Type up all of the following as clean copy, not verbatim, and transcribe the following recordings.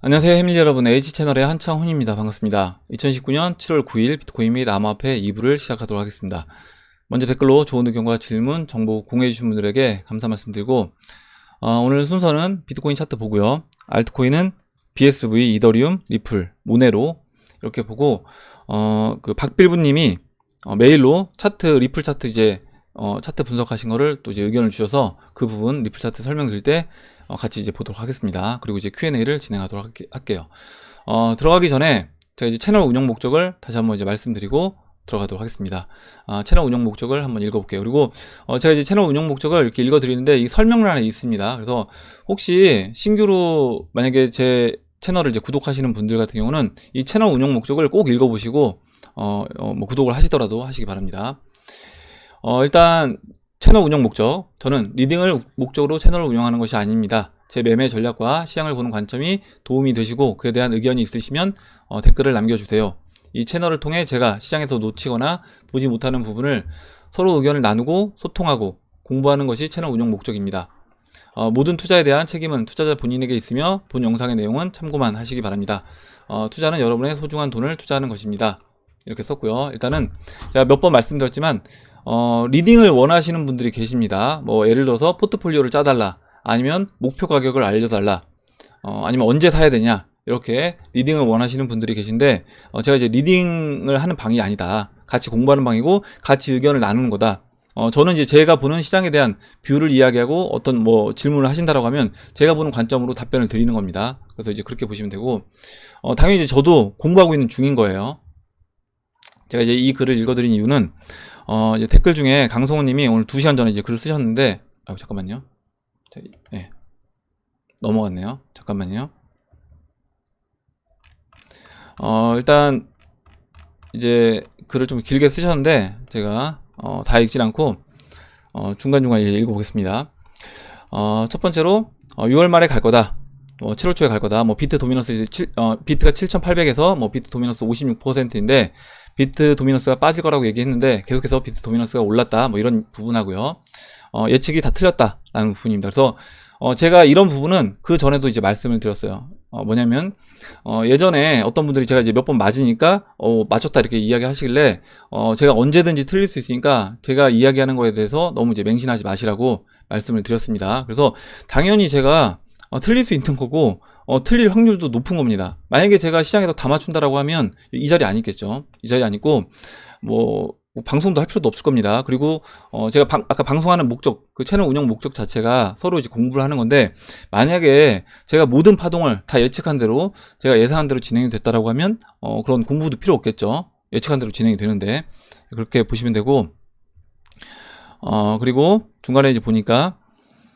안녕하세요 해밀리 여러분, H채널의 한창훈입니다. 반갑습니다. 2019년 7월 9일 비트코인 및 암호화폐 2부를 시작하도록 하겠습니다. 먼저 댓글로 좋은 의견과 질문, 정보 공유해주신 분들에게 감사 말씀드리고, 오늘 순서는 비트코인 차트 보고요. 알트코인은 BSV, 이더리움, 리플, 모네로 이렇게 보고, 그 박빌부님이 메일로 차트, 리플 차트 차트 분석하신 거를 또 이제 의견을 주셔서 그 부분 리플 차트 설명드릴 때 같이 이제 보도록 하겠습니다. 그리고 이제 Q&A를 진행하도록 할게요. 들어가기 전에 제가 이제 채널 운영 목적을 다시 한번 이제 말씀드리고 들어가도록 하겠습니다. 채널 운영 목적을 한번 읽어볼게요. 그리고 제가 이제 채널 운영 목적을 이렇게 읽어드리는데 이 설명란에 있습니다. 그래서 혹시 신규로 만약에 제 채널을 이제 구독하시는 분들 같은 경우는 이 채널 운영 목적을 꼭 읽어보시고 뭐 구독을 하시더라도 하시기 바랍니다. 일단 채널 운영 목적, 저는 리딩을 목적으로 채널을 운영하는 것이 아닙니다. 제 매매 전략과 시장을 보는 관점이 도움이 되시고 그에 대한 의견이 있으시면 댓글을 남겨주세요. 이 채널을 통해 제가 시장에서 놓치거나 보지 못하는 부분을 서로 의견을 나누고 소통하고 공부하는 것이 채널 운영 목적입니다. 모든 투자에 대한 책임은 투자자 본인에게 있으며 본 영상의 내용은 참고만 하시기 바랍니다. 투자는 여러분의 소중한 돈을 투자하는 것입니다. 이렇게 썼고요. 일단은 제가 몇 번 말씀드렸지만 리딩을 원하시는 분들이 계십니다. 뭐 예를 들어서 포트폴리오를 짜달라, 아니면 목표 가격을 알려달라, 아니면 언제 사야 되냐, 이렇게 리딩을 원하시는 분들이 계신데 제가 이제 리딩을 하는 방이 아니다, 같이 공부하는 방이고 같이 의견을 나누는 거다. 저는 이제 제가 보는 시장에 대한 뷰를 이야기하고 어떤 뭐 질문을 하신다라고 하면 제가 보는 관점으로 답변을 드리는 겁니다. 그래서 이제 그렇게 보시면 되고, 당연히 이제 저도 공부하고 있는 중인 거예요. 제가 이제 이 글을 읽어드린 이유는 이제 댓글 중에 강성호님이 오늘 2시간 전에 이제 글을 쓰셨는데, 잠깐만요. 네. 넘어갔네요. 잠깐만요. 일단 이제 글을 좀 길게 쓰셨는데 제가 다 읽진 않고 중간중간 이제 읽어보겠습니다. 첫 번째로 6월 말에 갈 거다, 7월 초에 갈 거다. 뭐 비트 도미너스 이제 비트가 7,800에서 뭐 비트 도미너스 56%인데 비트 도미너스가 빠질 거라고 얘기했는데 계속해서 비트 도미너스가 올랐다, 뭐 이런 부분하고요. 예측이 다 틀렸다라는 부분입니다. 그래서 제가 이런 부분은 그 전에도 이제 말씀을 드렸어요. 뭐냐면 예전에 어떤 분들이 제가 이제 몇 번 맞으니까 맞췄다 이렇게 이야기 하시길래 제가 언제든지 틀릴 수 있으니까 제가 이야기하는 거에 대해서 너무 이제 맹신하지 마시라고 말씀을 드렸습니다. 그래서 당연히 제가 틀릴 수 있는 거고 틀릴 확률도 높은 겁니다. 만약에 제가 시장에서 다 맞춘다라고 하면 이 자리에 안 있겠죠. 이 자리에 안 있고 뭐 방송도 할 필요도 없을 겁니다. 그리고 제가 아까 방송하는 목적, 그 채널 운영 목적 자체가 서로 이제 공부를 하는 건데, 만약에 제가 모든 파동을 다 예측한 대로 제가 예상한 대로 진행이 됐다라고 하면 그런 공부도 필요 없겠죠. 예측한 대로 진행이 되는데, 그렇게 보시면 되고, 그리고 중간에 이제 보니까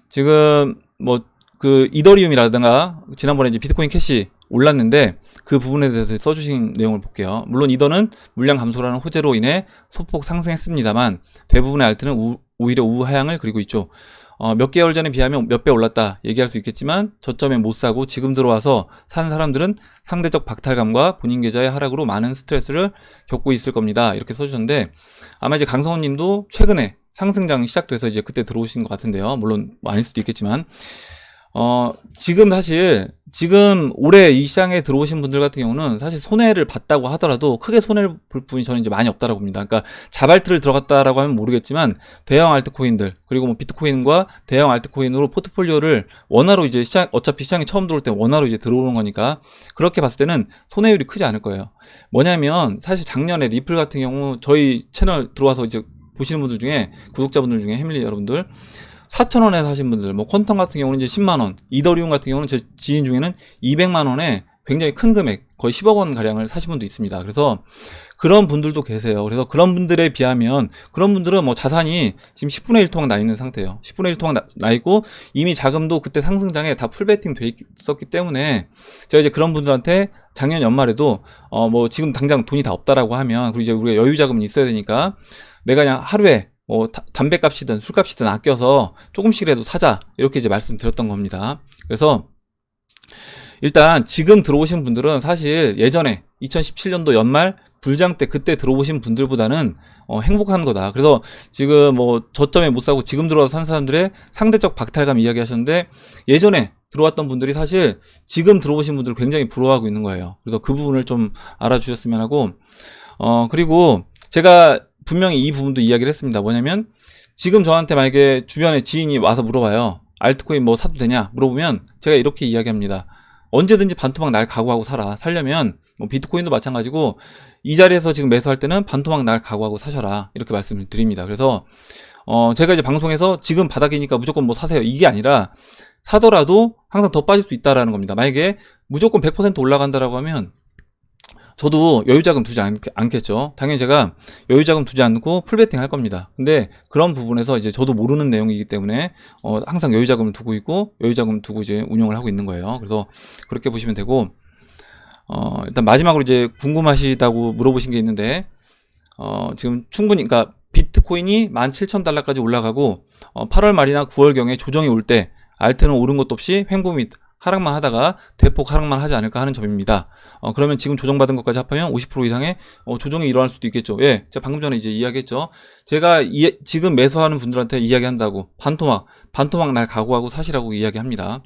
지금 뭐 그 이더리움이라든가 지난번에 이제 비트코인 캐시 올랐는데 그 부분에 대해서 써주신 내용을 볼게요. 물론 이더는 물량 감소라는 호재로 인해 소폭 상승했습니다만 대부분의 알트는 오히려 우하향을 그리고 있죠. 몇 개월 전에 비하면 몇 배 올랐다 얘기할 수 있겠지만 저점에 못 사고 지금 들어와서 산 사람들은 상대적 박탈감과 본인 계좌의 하락으로 많은 스트레스를 겪고 있을 겁니다. 이렇게 써주셨는데, 아마 이제 강성원 님도 최근에 상승장 시작돼서 이제 그때 들어오신 것 같은데요. 물론 뭐 아닐 수도 있겠지만 지금 올해 이 시장에 들어오신 분들 같은 경우는 사실 손해를 봤다고 하더라도 크게 손해를 볼 부분이 저는 이제 많이 없다라고 봅니다. 그러니까 자발트를 들어갔다라고 하면 모르겠지만 대형 알트코인들, 그리고 뭐 비트코인과 대형 알트코인으로 포트폴리오를 원화로 이제 어차피 시장에 처음 들어올 때 원화로 이제 들어오는 거니까 그렇게 봤을 때는 손해율이 크지 않을 거예요. 뭐냐면 사실 작년에 리플 같은 경우 저희 채널 들어와서 이제 보시는 분들 중에, 구독자분들 중에 해밀리 여러분들 4,000원에 사신 분들, 뭐 퀀텀 같은 경우는 이제 10만원, 이더리움 같은 경우는 제 지인 중에는 200만원에 굉장히 큰 금액, 거의 10억 원 가량을 사신 분도 있습니다. 그래서 그런 분들도 계세요. 그래서 그런 분들에 비하면 그런 분들은 뭐 자산이 지금 10분의 1 토막 나 있는 상태예요. 10분의 1 토막 나 있고 이미 자금도 그때 상승장에 다 풀베팅 돼 있었기 때문에 제가 이제 그런 분들한테 작년 연말에도 뭐 지금 당장 돈이 다 없다라고 하면, 그리고 이제 우리가 여유 자금은 있어야 되니까 내가 그냥 하루에 담배값이든 술값이든 아껴서 조금씩이라도 사자, 이렇게 이제 말씀드렸던 겁니다. 그래서 일단 지금 들어오신 분들은 사실 예전에 2017년도 연말 불장 때 그때 들어오신 분들보다는 행복한 거다. 그래서 지금 뭐 저점에 못 사고 지금 들어와서 산 사람들의 상대적 박탈감 이야기 하셨는데, 예전에 들어왔던 분들이 사실 지금 들어오신 분들을 굉장히 부러워하고 있는 거예요. 그래서 그 부분을 좀 알아주셨으면 하고, 그리고 제가 분명히 이 부분도 이야기를 했습니다. 뭐냐면 지금 저한테 만약에 주변에 지인이 와서 물어봐요. 알트코인 뭐 사도 되냐 물어보면 제가 이렇게 이야기합니다. 언제든지 반토막 날 각오하고 살려면 뭐 비트코인도 마찬가지고 이 자리에서 지금 매수할 때는 반토막 날 각오하고 사셔라, 이렇게 말씀을 드립니다. 그래서 제가 이제 방송에서 지금 바닥이니까 무조건 뭐 사세요, 이게 아니라 사더라도 항상 더 빠질 수 있다라는 겁니다. 만약에 무조건 100% 올라간다라고 하면 저도 여유자금 두지 않겠죠. 당연히 제가 여유자금 두지 않고 풀베팅 할 겁니다. 근데 그런 부분에서 이제 저도 모르는 내용이기 때문에 항상 여유자금을 두고 있고, 여유자금 두고 이제 운영을 하고 있는 거예요. 그래서 그렇게 보시면 되고, 일단 마지막으로 이제 궁금하시다고 물어보신 게 있는데, 지금 충분히, 그러니까 비트코인이 17,000달러까지 올라가고 8월 말이나 9월경에 조정이 올 때 알트는 오른 것도 없이 횡보 및 하락만 하다가 대폭 하락만 하지 않을까 하는 점입니다. 그러면 지금 조정받은 것까지 합하면 50% 이상의 조정이 일어날 수도 있겠죠. 예, 제가 방금 전에 이제 이야기했죠. 제가 지금 매수하는 분들한테 이야기한다고 반토막 날 각오하고 사시라고 이야기합니다.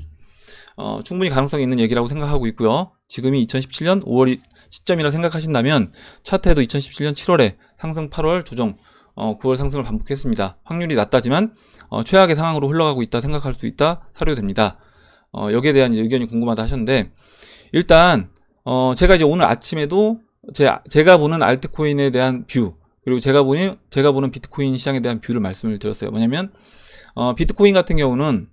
충분히 가능성이 있는 얘기라고 생각하고 있고요. 지금이 2017년 5월 시점이라 생각하신다면 차트에도 2017년 7월에 상승, 8월 조정, 9월 상승을 반복했습니다. 확률이 낮다지만 최악의 상황으로 흘러가고 있다 생각할 수 있다, 사료됩니다. 여기에 대한 이제 의견이 궁금하다 하셨는데, 일단 제가 이제 오늘 아침에도 제가 보는 알트코인에 대한 뷰, 그리고 제가 보는 비트코인 시장에 대한 뷰를 말씀을 드렸어요. 뭐냐면 비트코인 같은 경우는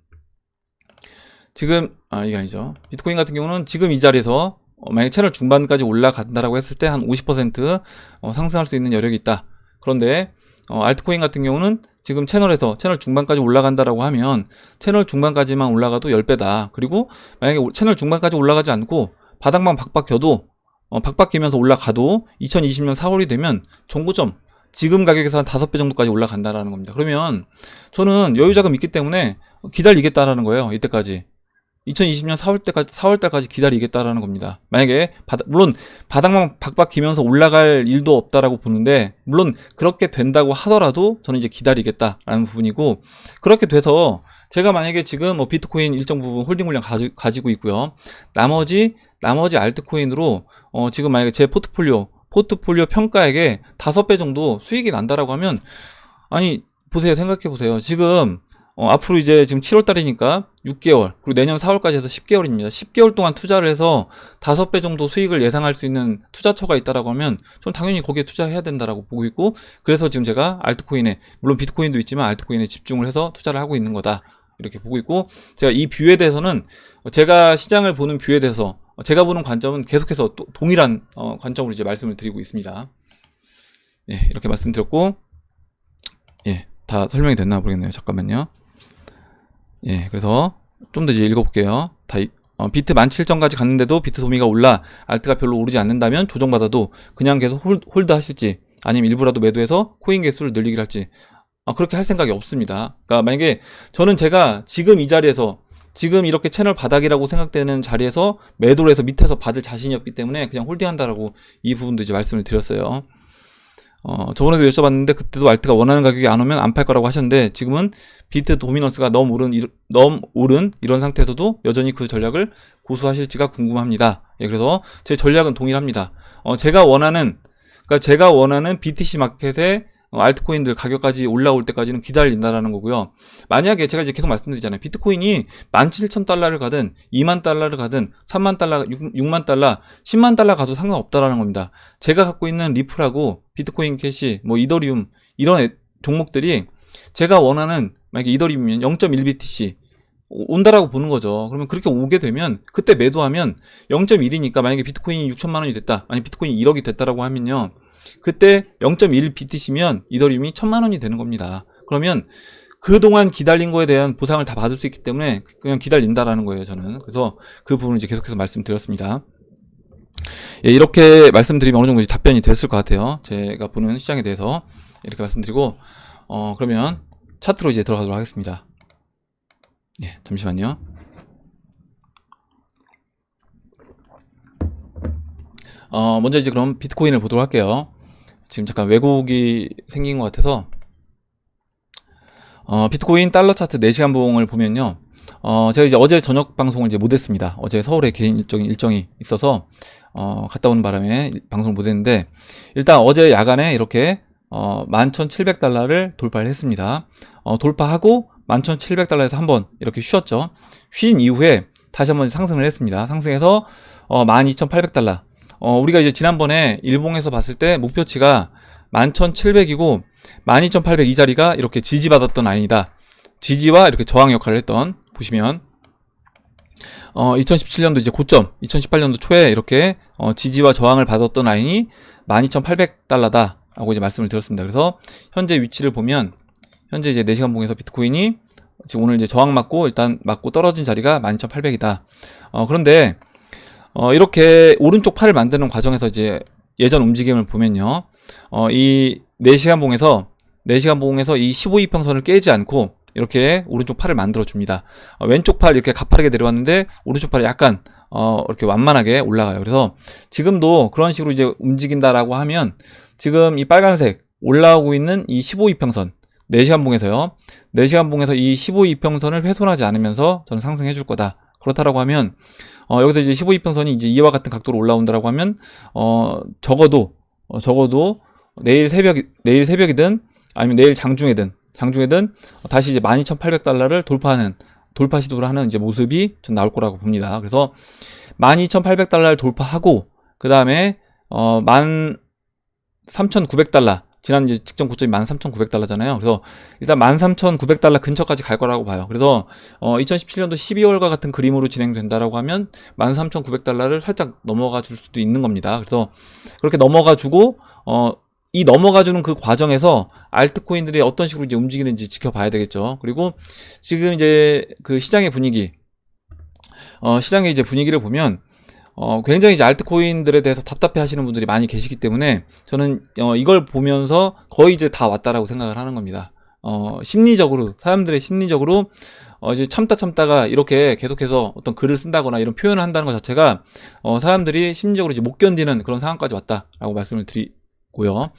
지금 이게 아니죠. 비트코인 같은 경우는 지금 이 자리에서 만약 채널 중반까지 올라간다라고 했을 때 한 50% 상승할 수 있는 여력이 있다. 그런데 알트코인 같은 경우는 지금 채널 중반까지 올라간다라고 하면 채널 중반까지만 올라가도 10배다. 그리고 만약에 채널 중반까지 올라가지 않고 바닥만 박박 껴도 박박 끼면서 올라가도 2020년 4월이 되면 정고점 지금 가격에서 한 5배 정도까지 올라간다라는 겁니다. 그러면 저는 여유자금 있기 때문에 기다리겠다라는 거예요. 이때까지 2020년 4월달까지 기다리겠다라는 겁니다. 만약에 물론 바닥만 박박 기면서 올라갈 일도 없다라고 보는데, 물론 그렇게 된다고 하더라도 저는 이제 기다리겠다라는 부분이고, 그렇게 돼서 제가 만약에 지금 뭐 비트코인 일정 부분 홀딩 물량 가지고 있고요. 나머지 알트코인으로 지금 만약에 제 포트폴리오 평가액의 5배 정도 수익이 난다라고 하면, 아니 보세요, 생각해 보세요. 지금 앞으로 이제 지금 7월달이니까 6개월, 그리고 내년 4월까지 해서 10개월입니다. 10개월 동안 투자를 해서 5배 정도 수익을 예상할 수 있는 투자처가 있다라고 하면 전 당연히 거기에 투자해야 된다라고 보고 있고, 그래서 지금 제가 알트코인에, 물론 비트코인도 있지만 알트코인에 집중을 해서 투자를 하고 있는 거다, 이렇게 보고 있고, 제가 이 뷰에 대해서는 제가 시장을 보는 뷰에 대해서 제가 보는 관점은 계속해서 또 동일한 관점으로 이제 말씀을 드리고 있습니다. 예, 이렇게 말씀드렸고, 예, 다 설명이 됐나 모르겠네요. 잠깐만요. 예, 그래서 좀 더 이제 읽어볼게요. 비트 17,000까지 갔는데도 비트 도미가 올라 알트가 별로 오르지 않는다면 조정받아도 그냥 계속 홀드 하실지, 아니면 일부라도 매도해서 코인 개수를 늘리기를 할지, 그렇게 할 생각이 없습니다. 그러니까 만약에 저는 제가 지금 이 자리에서, 지금 이렇게 채널 바닥이라고 생각되는 자리에서 매도를 해서 밑에서 받을 자신이 없기 때문에 그냥 홀딩한다라고 이 부분도 이제 말씀을 드렸어요. 저번에도 여쭤봤는데 그때도 알트가 원하는 가격이 안 오면 안 팔 거라고 하셨는데, 지금은 비트 도미넌스가 너무 오른 이런 상태에서도 여전히 그 전략을 고수하실지가 궁금합니다. 예, 그래서 제 전략은 동일합니다. 제가 원하는 BTC 마켓에 알트코인들 가격까지 올라올 때까지는 기다린다라는 거고요. 만약에 제가 이제 계속 말씀드리잖아요. 비트코인이 17,000달러를 가든 2만 달러를 가든 3만 달러, 6만 달러, 10만 달러 가도 상관없다라는 겁니다. 제가 갖고 있는 리플하고 비트코인 캐시, 뭐 이더리움, 이런 종목들이 제가 원하는, 만약에 이더리움이면 0.1BTC 온다라고 보는 거죠. 그러면 그렇게 오게 되면 그때 매도하면 0.1이니까, 만약에 비트코인이 6천만 원이 됐다, 만약에 비트코인이 1억이 됐다라고 하면요, 그때 0.1 BTC면 이더리움이 1,000만 원이 되는 겁니다. 그러면 그동안 기다린 거에 대한 보상을 다 받을 수 있기 때문에 그냥 기다린다라는 거예요, 저는. 그래서 그 부분을 이제 계속해서 말씀드렸습니다. 예, 이렇게 말씀드리면 어느 정도 답변이 됐을 것 같아요. 제가 보는 시장에 대해서 이렇게 말씀드리고, 그러면 차트로 이제 들어가도록 하겠습니다. 예, 잠시만요. 먼저 이제 그럼 비트코인을 보도록 할게요. 지금 잠깐 왜곡이 생긴 것 같아서, 비트코인 달러 차트 4시간 봉을 보면요, 제가 이제 어제 저녁 방송을 이제 못했습니다. 어제 서울에 개인 일정이 있어서 갔다 오는 바람에 방송을 못했는데, 일단 어제 야간에 이렇게 11,700달러를 돌파를 했습니다. 돌파하고 11,700달러에서 한번 이렇게 쉬었죠. 쉰 이후에 다시 한번 상승을 했습니다. 상승해서 12,800달러. 우리가 이제 지난번에 일봉에서 봤을 때 목표치가 11,700이고 12,800 이 자리가 이렇게 지지받았던 라인이다. 지지와 이렇게 저항 역할을 했던, 보시면 2017년도 이제 고점, 2018년도 초에 이렇게 지지와 저항을 받았던 라인이 12,800달러다 라고 이제 말씀을 드렸습니다. 그래서 현재 위치를 보면, 현재 이제 4시간 봉에서 비트코인이 지금 오늘 이제 저항 맞고 일단 맞고 떨어진 자리가 12,800이다. 그런데 이렇게 오른쪽 팔을 만드는 과정에서 이제 예전 움직임을 보면요, 이 4시간 봉에서 이 15이평선을 깨지 않고 이렇게 오른쪽 팔을 만들어 줍니다. 왼쪽 팔 이렇게 가파르게 내려왔는데 오른쪽 팔이 약간 이렇게 완만하게 올라가요. 그래서 지금도 그런 식으로 이제 움직인다라고 하면, 지금 이 빨간색 올라오고 있는 이 15이평선 4시간 봉에서요, 4시간 봉에서 이 15이평선을 훼손하지 않으면서 저는 상승해 줄 거다. 그렇다라고 하면 여기서 이제 15이평선이 이제 이와 같은 각도로 올라온다라고 하면 적어도 내일 새벽이든 아니면 내일 장중에든 다시 이제 12,800달러를 돌파 시도를 하는 이제 모습이 전 나올 거라고 봅니다. 그래서 12,800달러를 돌파하고 그 다음에 13,900달러, 지난 이제 직전 고점이 13,900달러잖아요. 그래서 일단 13,900달러 근처까지 갈 거라고 봐요. 그래서 2017년도 12월과 같은 그림으로 진행된다라고 하면 13,900달러를 살짝 넘어가 줄 수도 있는 겁니다. 그래서 그렇게 넘어가 주고 이 넘어가주는 그 과정에서 알트코인들이 어떤 식으로 이제 움직이는지 지켜봐야 되겠죠. 그리고 지금 이제 그 시장의 분위기를 보면 굉장히 이제 알트코인들에 대해서 답답해 하시는 분들이 많이 계시기 때문에 저는 이걸 보면서 거의 이제 다 왔다라고 생각을 하는 겁니다. 사람들의 심리적으로 이제 참다가 이렇게 계속해서 어떤 글을 쓴다거나 이런 표현을 한다는 것 자체가 사람들이 심리적으로 이제 못 견디는 그런 상황까지 왔다라고 말씀을 드리고요.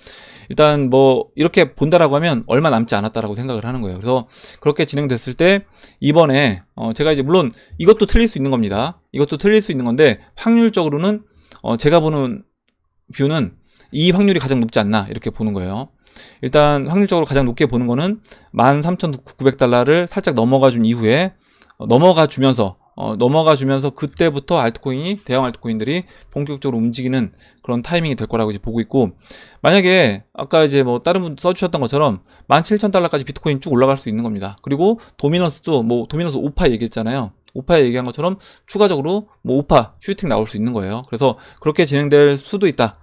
일단 뭐 이렇게 본다라고 하면 얼마 남지 않았다라고 생각을 하는 거예요. 그래서 그렇게 진행됐을 때 이번에 제가 이제 물론 이것도 틀릴 수 있는 겁니다. 이것도 틀릴 수 있는 건데 확률적으로는 제가 보는 뷰는 이 확률이 가장 높지 않나 이렇게 보는 거예요. 일단 확률적으로 가장 높게 보는 거는 13,900달러를 살짝 넘어가 준 이후에 넘어가 주면서 그때부터 대형 알트코인들이 본격적으로 움직이는 그런 타이밍이 될 거라고 이제 보고 있고, 만약에 아까 이제 뭐 다른 분 써주셨던 것처럼 17,000달러까지 비트코인 쭉 올라갈 수 있는 겁니다. 그리고 도미넌스도 뭐 도미넌스 5파 얘기했잖아요. 5파 얘기한 것처럼 추가적으로 뭐 5파 슈팅 나올 수 있는 거예요. 그래서 그렇게 진행될 수도 있다.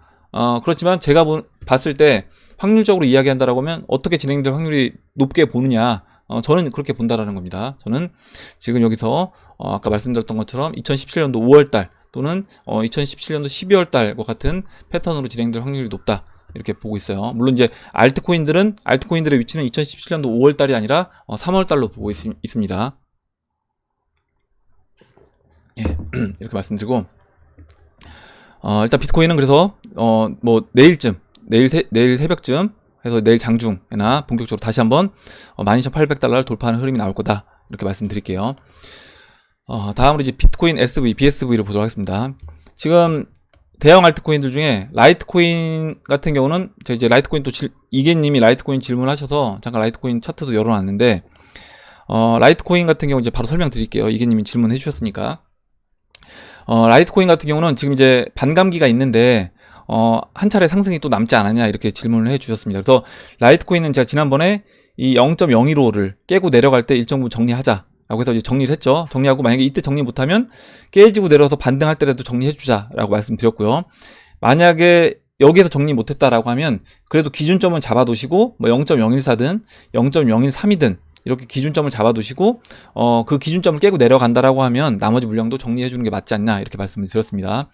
그렇지만 제가 봤을 때 확률적으로 이야기한다라고 하면 어떻게 진행될 확률이 높게 보느냐, 저는 그렇게 본다라는 겁니다. 저는 지금 여기서 아까 말씀드렸던 것처럼 2017년도 5월달 또는 2017년도 12월달과 같은 패턴으로 진행될 확률이 높다 이렇게 보고 있어요. 물론 이제 알트코인들의 위치는 2017년도 5월달이 아니라 3월달로 보고 있습니다. 예, 이렇게 말씀드리고 일단 비트코인은 그래서 뭐 내일 새벽쯤 해서 내일 장중에나 본격적으로 다시 한번 12,800달러를 돌파하는 흐름이 나올 거다 이렇게 말씀드릴게요. 다음으로 이제 비트코인 BSV를 보도록 하겠습니다. 지금 대형 알트코인들 중에 라이트코인 같은 경우는 제가 이제 라이트코인 또 이계님이 라이트코인 질문하셔서 잠깐 라이트코인 차트도 열어놨는데 라이트코인 같은 경우 이제 바로 설명드릴게요. 이계님이 질문해 주셨으니까. 라이트코인 같은 경우는 지금 이제 반감기가 있는데 한 차례 상승이 또 남지 않았냐 이렇게 질문을 해 주셨습니다. 그래서 라이트코인은 제가 지난번에 이 0.015를 깨고 내려갈 때 일정 부분 정리하자라고 해서 이제 정리를 했죠. 정리하고 만약에 이때 정리 못하면 깨지고 내려서 반등할 때라도 정리해 주자라고 말씀드렸고요. 만약에 여기에서 정리 못했다라고 하면 그래도 기준점은 잡아두시고 뭐 0.014든 0.013이든 이렇게 기준점을 잡아두시고 그 기준점을 깨고 내려간다라고 하면 나머지 물량도 정리해 주는 게 맞지 않냐 이렇게 말씀을 드렸습니다.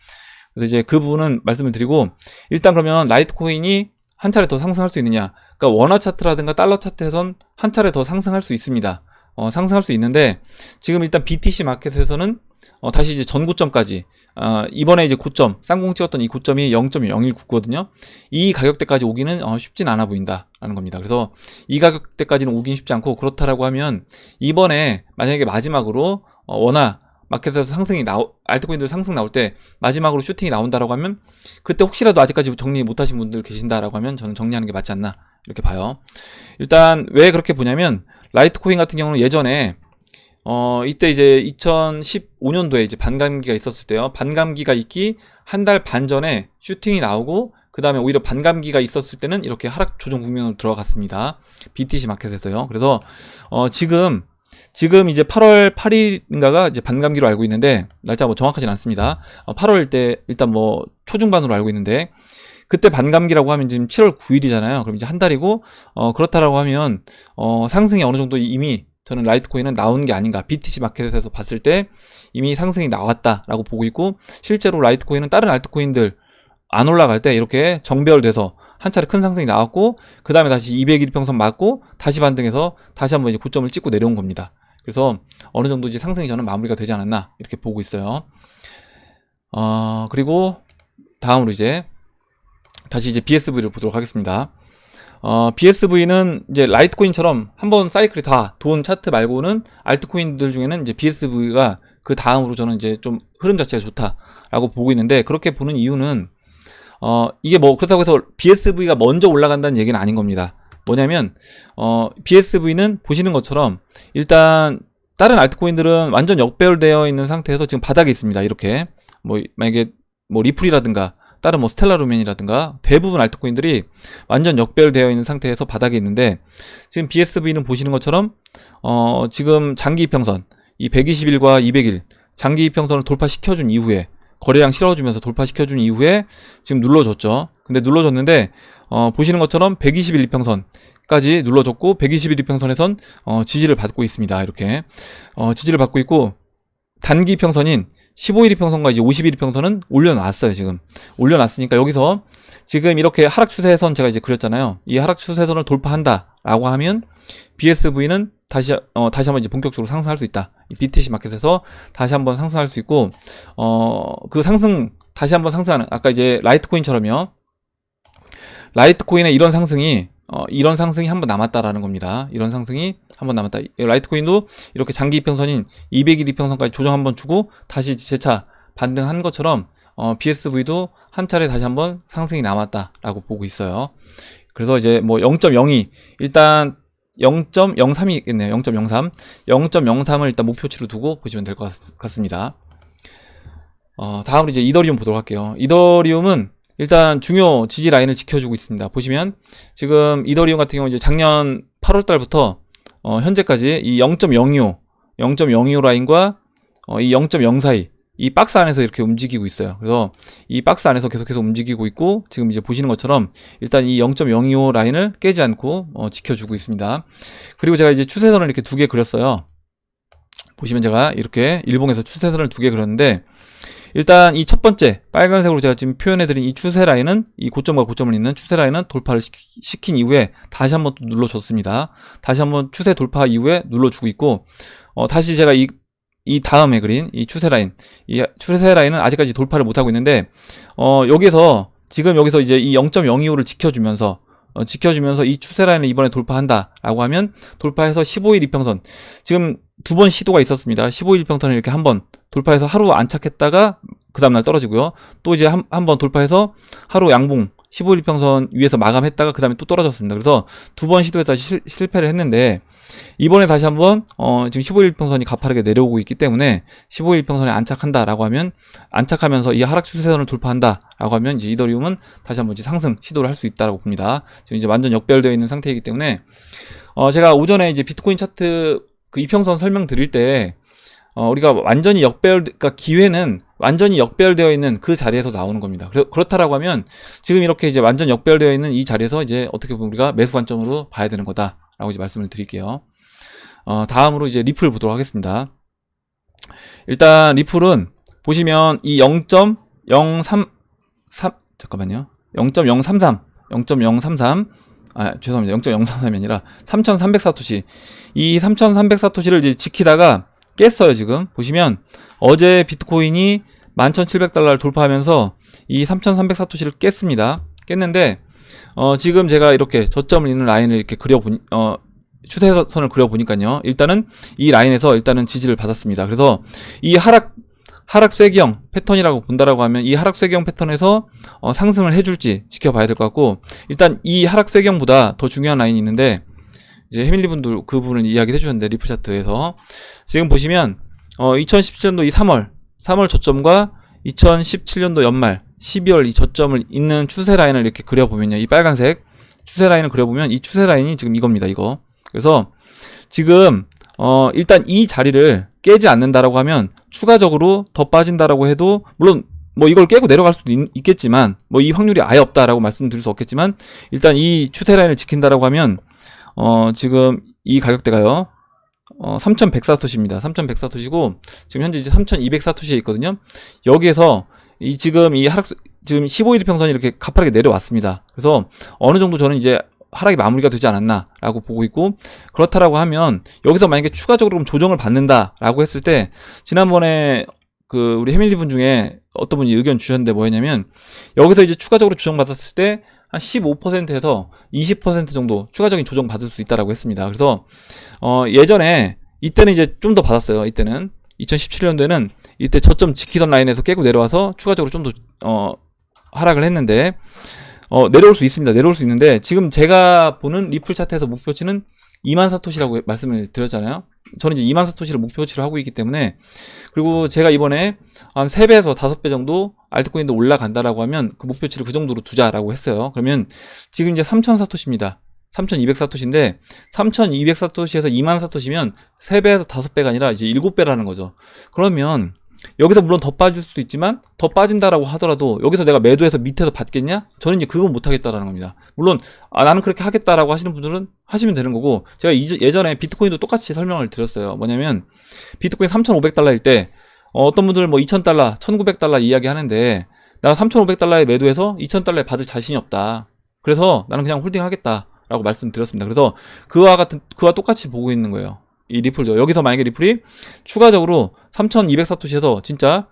그래서 이제 그 부분은 말씀을 드리고, 일단 그러면 라이트코인이 한 차례 더 상승할 수 있느냐, 그러니까 원화 차트라든가 달러 차트에선 한 차례 더 상승할 수 있습니다. 상승할 수 있는데 지금 일단 BTC 마켓에서는 다시 이제 전 고점까지, 이번에 이제 고점, 쌍공 찍었던 이 고점이 0.0199거든요. 이 가격대까지 오기는 쉽진 않아 보인다라는 겁니다. 그래서 이 가격대까지는 오긴 쉽지 않고, 그렇다라고 하면 이번에 만약에 마지막으로 워낙 마켓에서 알트코인들 상승 나올 때 마지막으로 슈팅이 나온다라고 하면, 그때 혹시라도 아직까지 정리 못하신 분들 계신다라고 하면 저는 정리하는 게 맞지 않나 이렇게 봐요. 일단 왜 그렇게 보냐면, 라이트코인 같은 경우는 예전에 이때 이제 2015년도에 이제 반감기가 있었을 때요. 반감기가 있기 한 달 반 전에 슈팅이 나오고, 그 다음에 오히려 반감기가 있었을 때는 이렇게 하락 조정 국면으로 들어갔습니다. BTC 마켓에서요. 그래서 지금 이제 8월 8일인가가 이제 반감기로 알고 있는데, 날짜 뭐 정확하진 않습니다. 8월 때 일단 뭐 초중반으로 알고 있는데, 그때 반감기라고 하면 지금 7월 9일이잖아요. 그럼 이제 한 달이고, 그렇다라고 하면 상승이 어느 정도 이미, 저는 라이트코인은 나온 게 아닌가, BTC 마켓에서 봤을 때 이미 상승이 나왔다라고 보고 있고, 실제로 라이트코인은 다른 알트코인들 안 올라갈 때 이렇게 정배열돼서 한 차례 큰 상승이 나왔고, 그 다음에 다시 200일평선 맞고 다시 반등해서 다시 한번 이제 고점을 찍고 내려온 겁니다. 그래서 어느 정도 이제 상승이 저는 마무리가 되지 않았나 이렇게 보고 있어요. 그리고 다음으로 이제 다시 이제 BSV를 보도록 하겠습니다. BSV는 이제 라이트코인처럼 한번 사이클이 다 돈 차트 말고는 알트코인들 중에는 이제 BSV가 그 다음으로 저는 이제 좀 흐름 자체가 좋다라고 보고 있는데, 그렇게 보는 이유는 이게 뭐 그렇다고 해서 BSV가 먼저 올라간다는 얘기는 아닌 겁니다. 뭐냐면 BSV는 보시는 것처럼 일단 다른 알트코인들은 완전 역배열되어 있는 상태에서 지금 바닥에 있습니다. 이렇게 뭐 만약에 뭐 리플이라든가 다른 뭐 스텔라루멘이라든가 대부분 알트코인들이 완전 역배열되어 있는 상태에서 바닥에 있는데, 지금 BSV는 보시는 것처럼 지금 장기 이평선 이 120일과 200일 장기 이평선을 돌파시켜준 이후에, 거래량 실어주면서 돌파시켜준 이후에 지금 눌러줬죠. 근데 눌러줬는데 보시는 것처럼 120일 이평선까지 눌러줬고, 120일 이평선에선 지지를 받고 있습니다. 이렇게 지지를 받고 있고, 단기 이평선인 15일 이평선과 이제 50일 이평선은 올려놨어요. 지금 올려놨으니까 여기서 지금 이렇게 하락 추세선 제가 이제 그렸잖아요. 이 하락 추세선을 돌파한다라고 하면 BSV는 다시 한번 이제 본격적으로 상승할 수 있다. 이 BTC 마켓에서 다시 한번 상승할 수 있고, 그 상승 다시 한번 상승하는, 아까 이제 라이트코인처럼요. 라이트코인의 이런 상승이 한번 남았다라는 겁니다. 이런 상승이 한번 남았다. 라이트코인도 이렇게 장기 이평선인 200일 이평선까지 조정 한번 주고 다시 재차 반등한 것처럼 BSV도 한 차례 다시 한번 상승이 남았다라고 보고 있어요. 그래서 이제 뭐 0.02 일단 0.03이겠네요. 0.03. 0.03을 일단 목표치로 두고 보시면 될 것 같습니다. 다음으로 이제 이더리움 보도록 할게요. 이더리움은 일단 중요 지지 라인을 지켜주고 있습니다. 보시면 지금 이더리움 같은 경우 이제 작년 8월 달부터 현재까지 이 0.02 라인과 이 0.0 사이 이 박스 안에서 이렇게 움직이고 있어요. 그래서 이 박스 안에서 계속해서 움직이고 있고, 지금 이제 보시는 것처럼 일단 이 0.025 라인을 깨지 않고 지켜주고 있습니다. 그리고 제가 이제 추세선을 이렇게 두 개 그렸어요. 보시면 제가 이렇게 일봉에서 추세선을 두 개 그렸는데, 일단 이 첫 번째 빨간색으로 제가 지금 표현해드린 이 추세 라인은, 이 고점과 고점을 잇는 추세 라인은 돌파를 시킨 이후에 다시 한번 또 눌러줬습니다. 다시 한번 추세 돌파 이후에 눌러주고 있고, 다시 제가 이 다음에 그린 이 추세 라인은 아직까지 돌파를 못하고 있는데, 지금 여기서 이제 이 0.025를 지켜주면서 이 추세 라인을 이번에 돌파한다라고 하면, 돌파해서 15일 이평선, 지금 두 번 시도가 있었습니다. 15일 이평선을 이렇게 한번 돌파해서 하루 안착했다가 그 다음날 떨어지고요. 또 이제 한 번 돌파해서 하루 양봉 15일 이평선 위에서 마감했다가 그 다음에 또 떨어졌습니다. 그래서 두 번 시도했다 실패를 했는데, 이번에 다시 한번 지금 15일 이평선이 가파르게 내려오고 있기 때문에 15일 이평선에 안착한다라고 하면, 안착하면서 이 하락 추세선을 돌파한다라고 하면 이제 이더리움은 다시 한번 이제 상승 시도를 할 수 있다라고 봅니다. 지금 이제 완전 역배열되어 있는 상태이기 때문에 제가 오전에 이제 비트코인 차트 그 이평선 설명드릴 때 우리가 완전히 그러니까 기회는 완전히 역배열되어 있는 그 자리에서 나오는 겁니다. 그렇다라고 하면 지금 이렇게 이제 완전 역배열되어 있는 이 자리에서 이제 어떻게 보면 우리가 매수 관점으로 봐야 되는 거다라고 이제 말씀을 드릴게요. 다음으로 이제 리플 보도록 하겠습니다. 일단 리플은 보시면 이 0.033 잠깐만요. 0.033 죄송합니다. 0.033이 아니라 3300사토시. 이 3300사토시를 이제 지키다가 깼어요. 지금 보시면 어제 비트코인이 11,700달러를 돌파하면서 이 3,300사토시를 깼습니다. 깼는데 지금 제가 이렇게 저점을 있는 라인을 이렇게 추세선을 그려보니까요. 일단은 이 라인에서 일단은 지지를 받았습니다. 그래서 이 하락 쇠기형 패턴이라고 본다라고 하면 이 하락 쇠기형 패턴에서 상승을 해줄지 지켜봐야 될 것 같고, 일단 이 하락 쇠기형보다 더 중요한 라인이 있는데 이제 해밀리 분들 그 부분을 이야기해 주셨는데, 리플 차트에서 지금 보시면 2017년도 이 3월 저점과 2017년도 연말 12월 이 저점을 잇는 추세 라인을 이렇게 그려보면요, 이 빨간색 추세 라인을 그려보면 이 추세 라인이 지금 이겁니다. 이거. 그래서 지금 일단 이 자리를 깨지 않는다라고 하면 추가적으로 더 빠진다라고 해도, 물론 뭐 이걸 깨고 내려갈 수도 있겠지만 뭐 이 확률이 아예 없다라고 말씀드릴 수 없겠지만, 일단 이 추세 라인을 지킨다라고 하면 지금 이 가격대가요 3,100사토시입니다. 3,100사토시고 지금 현재 이제 3,200사토시에 있거든요. 여기에서 지금 15일 이평선이 이렇게 가파르게 내려왔습니다. 그래서 어느 정도 저는 이제 하락이 마무리가 되지 않았나라고 보고 있고, 그렇다라고 하면 여기서 만약에 추가적으로 좀 조정을 받는다라고 했을 때, 지난번에 그 우리 해밀리 분 중에 어떤 분이 의견 주셨는데 뭐였냐면, 여기서 이제 추가적으로 조정 받았을 때 한 15%에서 20% 정도 추가적인 조정 받을 수 있다라고 했습니다. 그래서 예전에 이때는 이제 좀 더 받았어요. 이때는 2017년도에는 이때 저점 지키던 라인에서 깨고 내려와서 추가적으로 좀 더 하락을 했는데, 내려올 수 있습니다. 내려올 수 있는데, 지금 제가 보는 리플 차트에서 목표치는 2만 사토시라고 말씀을 드렸잖아요. 저는 이제 2만 사토시를 목표치로 하고 있기 때문에, 그리고 제가 이번에 한 3배에서 5배 정도 알트코인도 올라간다라고 하면 그 목표치를 그 정도로 두자라고 했어요. 그러면 지금 이제 3,000 사토시입니다. 3,200 사토시인데 3,200 사토시에서 2만 사토시면 3배에서 5배가 아니라 이제 7배라는 거죠. 그러면 여기서 물론 더 빠질 수도 있지만, 더 빠진다라고 하더라도 여기서 내가 매도해서 밑에서 받겠냐? 저는 이제 그건 못 하겠다라는 겁니다. 물론 나는 그렇게 하겠다라고 하시는 분들은 하시면 되는 거고, 제가 예전에 비트코인도 똑같이 설명을 드렸어요. 뭐냐면 비트코인 3,500달러일 때 어떤 분들 뭐 2,000달러, 1,900달러 이야기 하는데, 내가 3,500달러에 매도해서 2,000달러에 받을 자신이 없다. 그래서 나는 그냥 홀딩 하겠다라고 말씀드렸습니다. 그래서 그와 똑같이 보고 있는 거예요. 이 리플도 여기서 만약에 리플이 추가적으로 3,200사토시에서 진짜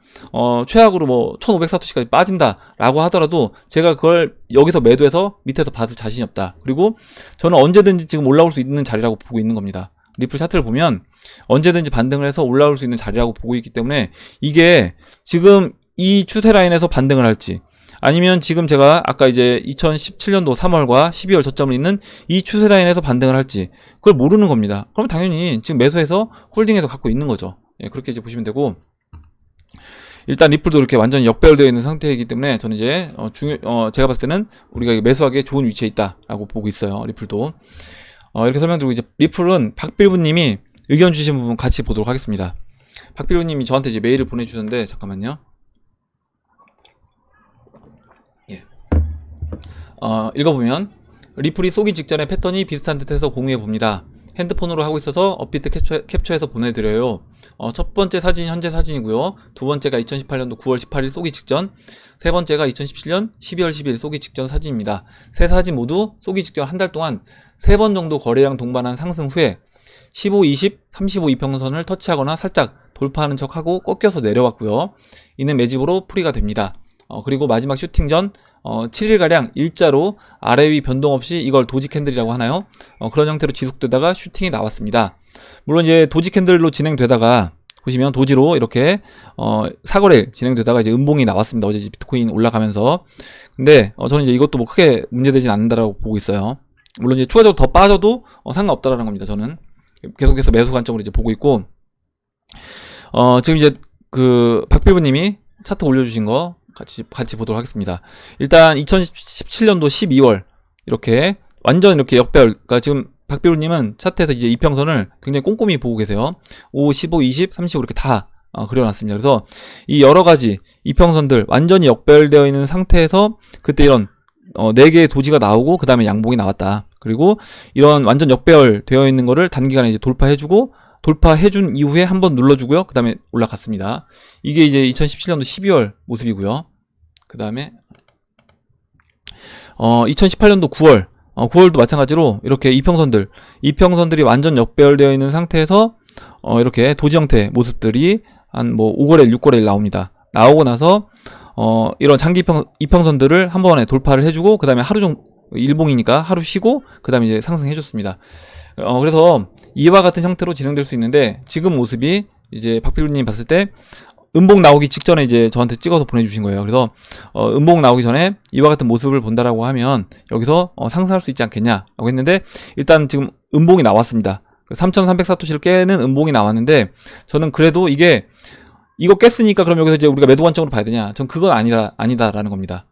최악으로 뭐 1,500사토시까지 빠진다라고 하더라도 제가 그걸 여기서 매도해서 밑에서 받을 자신이 없다. 그리고 저는 언제든지 지금 올라올 수 있는 자리라고 보고 있는 겁니다. 리플 차트를 보면 언제든지 반등을 해서 올라올 수 있는 자리라고 보고 있기 때문에, 이게 지금 이 추세 라인에서 반등을 할지, 아니면 지금 제가 아까 이제 2017년도 3월과 12월 저점을 잇는 이 추세 라인에서 반등을 할지, 그걸 모르는 겁니다. 그럼 당연히 지금 매수해서 홀딩해서 갖고 있는 거죠. 예, 그렇게 이제 보시면 되고, 일단 리플도 이렇게 완전히 역배열되어 있는 상태이기 때문에 저는 이제 제가 봤을 때는 우리가 매수하기에 좋은 위치에 있다라고 보고 있어요. 리플도 이렇게 설명드리고, 이제 리플은 박빌부님이 의견 주신 부분 같이 보도록 하겠습니다. 박빌부님이 저한테 이제 메일을 보내주셨는데, 잠깐만요. 읽어보면, 리플이 쏘기 직전에 패턴이 비슷한 듯해서 공유해봅니다. 핸드폰으로 하고 있어서 업비트 캡처해서 보내드려요. 첫 번째 사진이 현재 사진이고요. 두 번째가 2018년도 9월 18일 쏘기 직전, 세 번째가 2017년 12월 10일 쏘기 직전 사진입니다. 세 사진 모두 쏘기 직전 한 달 동안 3번 정도 거래량 동반한 상승 후에 15, 20, 35 이평선을 터치하거나 살짝 돌파하는 척하고 꺾여서 내려왔고요. 이는 매집으로 풀이가 됩니다. 그리고 마지막 슈팅 전 7일가량 일자로 아래 위 변동 없이, 이걸 도지 캔들이라고 하나요? 그런 형태로 지속되다가 슈팅이 나왔습니다. 물론 이제 도지 캔들로 진행되다가 보시면 도지로 이렇게 사거래 진행되다가 이제 음봉이 나왔습니다. 어제 비트코인 올라가면서. 근데 저는 이제 이것도 뭐 크게 문제되진 않는다라고 보고 있어요. 물론 이제 추가적으로 더 빠져도 상관없다라는 겁니다. 저는 계속해서 매수 관점으로 이제 보고 있고, 지금 이제 그 박필부님이 차트 올려주신 거 같이 보도록 하겠습니다. 일단 2017년도 12월 이렇게 완전 이렇게 역배열, 그러니까 지금 박비루님은 차트에서 이제 이평선을 굉장히 꼼꼼히 보고 계세요. 5, 15, 20, 35 이렇게 다 그려놨습니다. 그래서 이 여러 가지 이평선들 완전히 역배열되어 있는 상태에서 그때 이런 4개의 도지가 나오고 그 다음에 양봉이 나왔다. 그리고 이런 완전 역배열되어 있는 거를 단기간에 이제 돌파해준 이후에 한번 눌러주고요. 그 다음에 올라갔습니다. 이게 이제 2017년도 12월 모습이고요. 그 다음에 2018년도 9월도 마찬가지로 이렇게 이평선들이 완전 역배열되어 있는 상태에서 이렇게 도지 형태 모습들이 한 뭐 5거래일, 6거래일 나옵니다. 나오고 나서 이런 장기 이평선들을 한 번에 돌파를 해주고 그 다음에 하루 정도 일봉이니까 하루 쉬고 그 다음에 이제 상승해줬습니다. 그래서 이와 같은 형태로 진행될 수 있는데 지금 모습이 이제 박필루님 봤을 때 음봉 나오기 직전에 이제 저한테 찍어서 보내주신 거예요. 그래서 음봉 나오기 전에 이와 같은 모습을 본다라고 하면 여기서 상승할 수 있지 않겠냐라고 했는데 일단 지금 음봉이 나왔습니다. 3300사토시를 깨는 음봉이 나왔는데 저는 그래도 이거 깼으니까 그럼 여기서 이제 우리가 매도 관점으로 봐야 되냐? 전 그건 아니다라는 겁니다.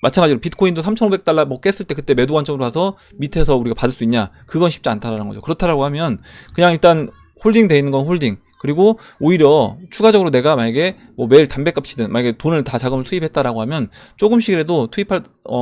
마찬가지로 비트코인도 3,500달러 뭐 깼을 때 그때 매도 관점으로 봐서 밑에서 우리가 받을 수 있냐? 그건 쉽지 않다라는 거죠. 그렇다라고 하면 그냥 일단 홀딩 돼 있는 건 홀딩. 그리고 오히려 추가적으로 내가 만약에 뭐 매일 담배값이든 만약에 돈을 다 자금을 투입했다라고 하면 조금씩이라도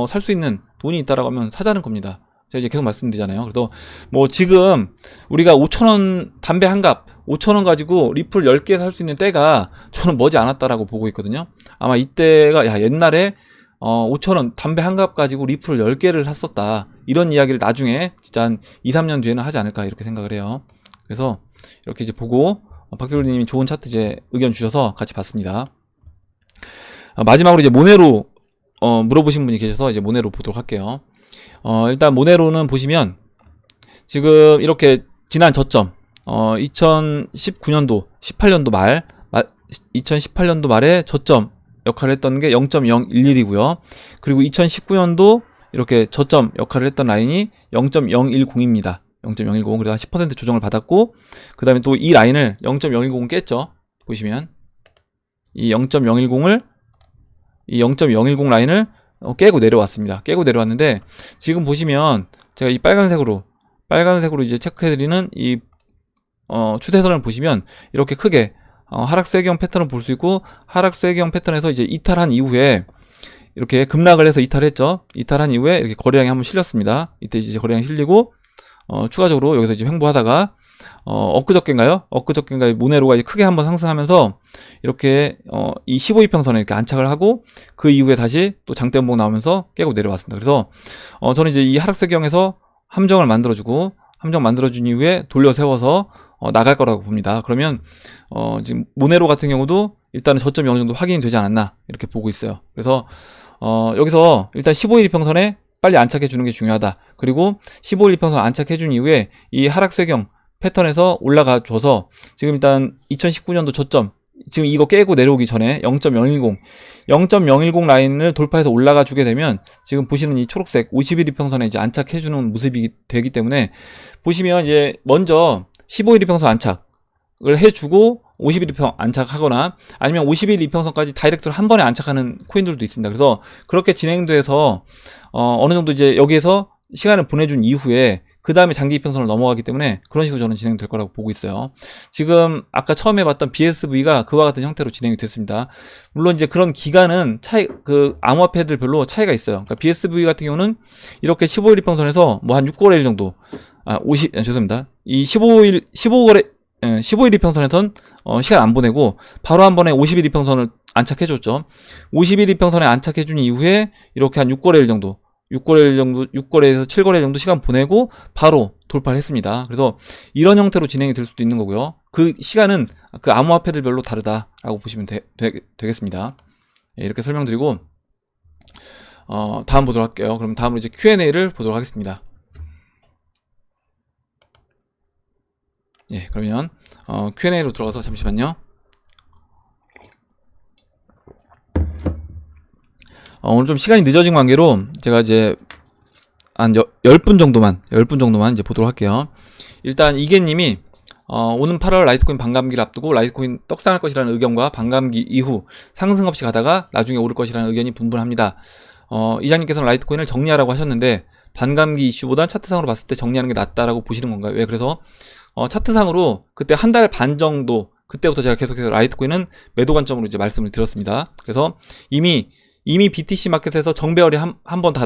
살 수 있는 돈이 있다라고 하면 사자는 겁니다. 제가 이제 계속 말씀드리잖아요. 그래서 뭐 지금 우리가 5,000원 담배 한 갑 5,000원 가지고 리플 10개 살 수 있는 때가 저는 머지 않았다라고 보고 있거든요. 아마 이때가 옛날에 5,000원 담배 한 갑 가지고 리플 10개를 샀었다. 이런 이야기를 나중에 진짜 한 2, 3년 뒤에는 하지 않을까 이렇게 생각을 해요. 그래서 이렇게 이제 보고 박규리님이 좋은 차트 이제 의견 주셔서 같이 봤습니다. 마지막으로 이제 모네로 물어보신 분이 계셔서 이제 모네로 보도록 할게요. 일단 모네로는 보시면 지금 이렇게 지난 저점 2019년도 18년도 말 2018년도 말에 저점 역할을 했던 게 0.011이고요. 그리고 2019년도 이렇게 저점 역할을 했던 라인이 0.010입니다. 0.010 그래서 한 10% 조정을 받았고 그 다음에 또 이 라인을 0.010 깼죠. 보시면 이 0.010 라인을 깨고 내려왔습니다. 깨고 내려왔는데 지금 보시면 제가 이 빨간색으로 이제 체크해드리는 이 추세선을 보시면 이렇게 크게 하락수혜경 패턴을 볼 수 있고 하락수혜경 패턴에서 이제 이탈한 이후에 이렇게 급락을 해서 이탈했죠. 이탈한 이후에 이렇게 거래량이 한번 실렸습니다. 이때 이제 거래량이 실리고 추가적으로 여기서 이제 횡보하다가 엊그저께인가요? 모네로가 이제 크게 한번 상승하면서 이렇게 이 15이평선에 이렇게 안착을 하고 그 이후에 다시 또 장대 음봉 나오면서 깨고 내려왔습니다. 그래서 저는 이제 이 하락세경에서 함정 만들어준 이후에 돌려 세워서 나갈 거라고 봅니다. 그러면 지금 모네로 같은 경우도 일단은 저점이 어느 정도 확인이 되지 않았나 이렇게 보고 있어요. 그래서 여기서 일단 15일 이평선에 빨리 안착해 주는 게 중요하다. 그리고 15일 이평선 안착해 준 이후에 이 하락세경 패턴에서 올라가 줘서 지금 일단 2019년도 저점 지금 이거 깨고 내려오기 전에 0.010 라인을 돌파해서 올라가 주게 되면 지금 보시는 이 초록색 50일 이평선에 이제 안착해 주는 모습이 되기 때문에 보시면 이제 먼저 15일 이평선 안착을 해주고 50일 이평 안착하거나 아니면 50일 이평선까지 다이렉트로 한 번에 안착하는 코인들도 있습니다. 그래서 그렇게 진행돼서 어느 정도 이제 여기에서 시간을 보내준 이후에 그 다음에 장기 이평선을 넘어가기 때문에 그런 식으로 저는 진행될 거라고 보고 있어요. 지금 아까 처음에 봤던 BSV가 그와 같은 형태로 진행이 됐습니다. 물론 이제 그런 기간은 암호화폐들 별로 차이가 있어요. 그러니까 BSV 같은 경우는 이렇게 15일 이평선에서 뭐 한 6거래일 정도 죄송합니다. 이 15일 이평선에선 시간 안 보내고 바로 한 번에 50일 이평선을 안착해줬죠. 50일 이평선에 안착해준 이후에 이렇게 한 6거래일 정도 6거래에서 7거래 정도 시간 보내고 바로 돌파를 했습니다. 그래서 이런 형태로 진행이 될 수도 있는 거고요. 그 시간은 그 암호화폐들별로 다르다라고 보시면 되겠습니다. 예, 이렇게 설명드리고 다음 보도록 할게요. 그럼 다음으로 이제 Q&A를 보도록 하겠습니다. 예, 그러면 Q&A로 들어가서 잠시만요. 오늘 좀 시간이 늦어진 관계로 제가 이제 한 10분 정도만 이제 보도록 할게요. 일단 이계님이 오는 8월 라이트코인 반감기를 앞두고 라이트코인 떡상할 것이라는 의견과 반감기 이후 상승 없이 가다가 나중에 오를 것이라는 의견이 분분합니다. 이장님께서는 라이트코인을 정리하라고 하셨는데 반감기 이슈보단 차트상으로 봤을 때 정리하는 게 낫다라고 보시는 건가요? 왜? 그래서 차트상으로 그때 한 달 반 정도 그때부터 제가 계속해서 라이트코인은 매도 관점으로 이제 말씀을 드렸습니다. 그래서 이미 BTC 마켓에서 정배열이 한 번 다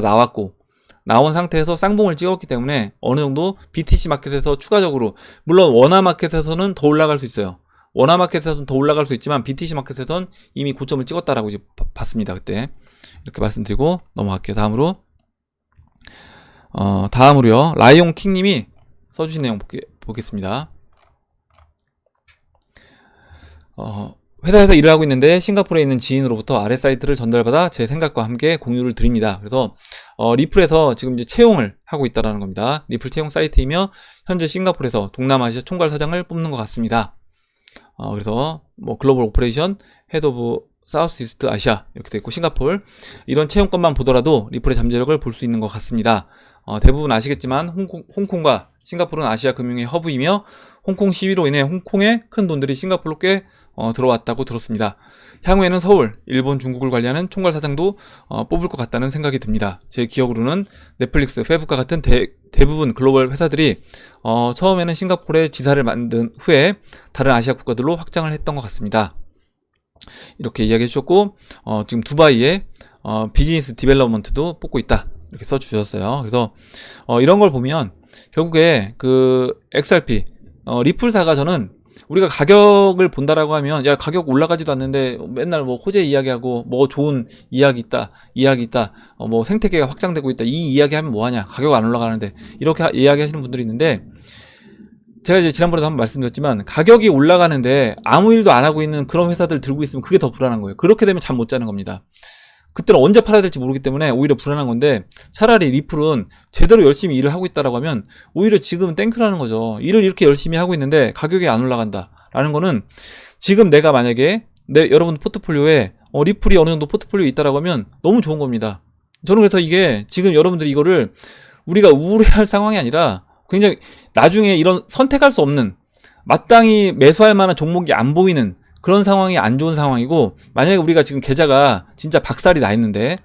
나온 상태에서 쌍봉을 찍었기 때문에 어느 정도 BTC 마켓에서 추가적으로 물론 원화 마켓에서는 더 올라갈 수 있어요. 원화 마켓에서는 더 올라갈 수 있지만 BTC 마켓에서는 이미 고점을 찍었다라고 이제 봤습니다. 그때 이렇게 말씀드리고 넘어갈게요. 다음으로요. 라이온 킹님이 써주신 내용 보겠습니다. 회사에서 일을 하고 있는데 싱가포르에 있는 지인으로부터 아래 사이트를 전달받아 제 생각과 함께 공유를 드립니다. 그래서 리플에서 지금 이제 채용을 하고 있다라는 겁니다. 리플 채용 사이트이며 현재 싱가포르에서 동남아시아 총괄 사장을 뽑는 것 같습니다. 그래서 뭐 글로벌 오퍼레이션 헤드 오브 사우스 이스트 아시아 이렇게 돼 있고 싱가포르 이런 채용권만 보더라도 리플의 잠재력을 볼 수 있는 것 같습니다. 대부분 아시겠지만 홍콩과 싱가포르는 아시아 금융의 허브이며 홍콩 시위로 인해 홍콩에 큰 돈들이 싱가포르로 꽤 들어왔다고 들었습니다. 향후에는 서울, 일본, 중국을 관리하는 총괄 사장도 뽑을 것 같다는 생각이 듭니다. 제 기억으로는 넷플릭스, 페북과 같은 대부분 글로벌 회사들이 처음에는 싱가포르에 지사를 만든 후에 다른 아시아 국가들로 확장을 했던 것 같습니다. 이렇게 이야기해 주셨고 지금 두바이에 비즈니스 디벨롭먼트도 뽑고 있다 이렇게 써주셨어요. 그래서 이런 걸 보면 결국에 그 XRP 리플사가 저는 우리가 가격을 본다라고 하면 야 가격 올라가지도 않는데 맨날 뭐 호재 이야기하고 뭐 좋은 이야기 있다 뭐 생태계가 확장되고 있다 이 이야기하면 뭐하냐 가격 안 올라가는데 이렇게 이야기하시는 분들이 있는데 제가 이제 지난번에도 한번 말씀드렸지만 가격이 올라가는데 아무 일도 안 하고 있는 그런 회사들 들고 있으면 그게 더 불안한 거예요. 그렇게 되면 잠 못 자는 겁니다. 그때는 언제 팔아야 될지 모르기 때문에 오히려 불안한 건데 차라리 리플은 제대로 열심히 일을 하고 있다라고 하면 오히려 지금 땡큐라는 거죠. 일을 이렇게 열심히 하고 있는데 가격이 안 올라간다라는 거는 지금 내가 만약에 여러분 포트폴리오에 리플이 어느 정도 포트폴리오에 있다라고 하면 너무 좋은 겁니다. 저는 그래서 이게 지금 여러분들이 이거를 우리가 우울해할 상황이 아니라 굉장히 나중에 이런 선택할 수 없는 마땅히 매수할 만한 종목이 안 보이는 그런 상황이 안 좋은 상황이고 만약에 우리가 지금 계좌가 진짜 박살이 나 있는데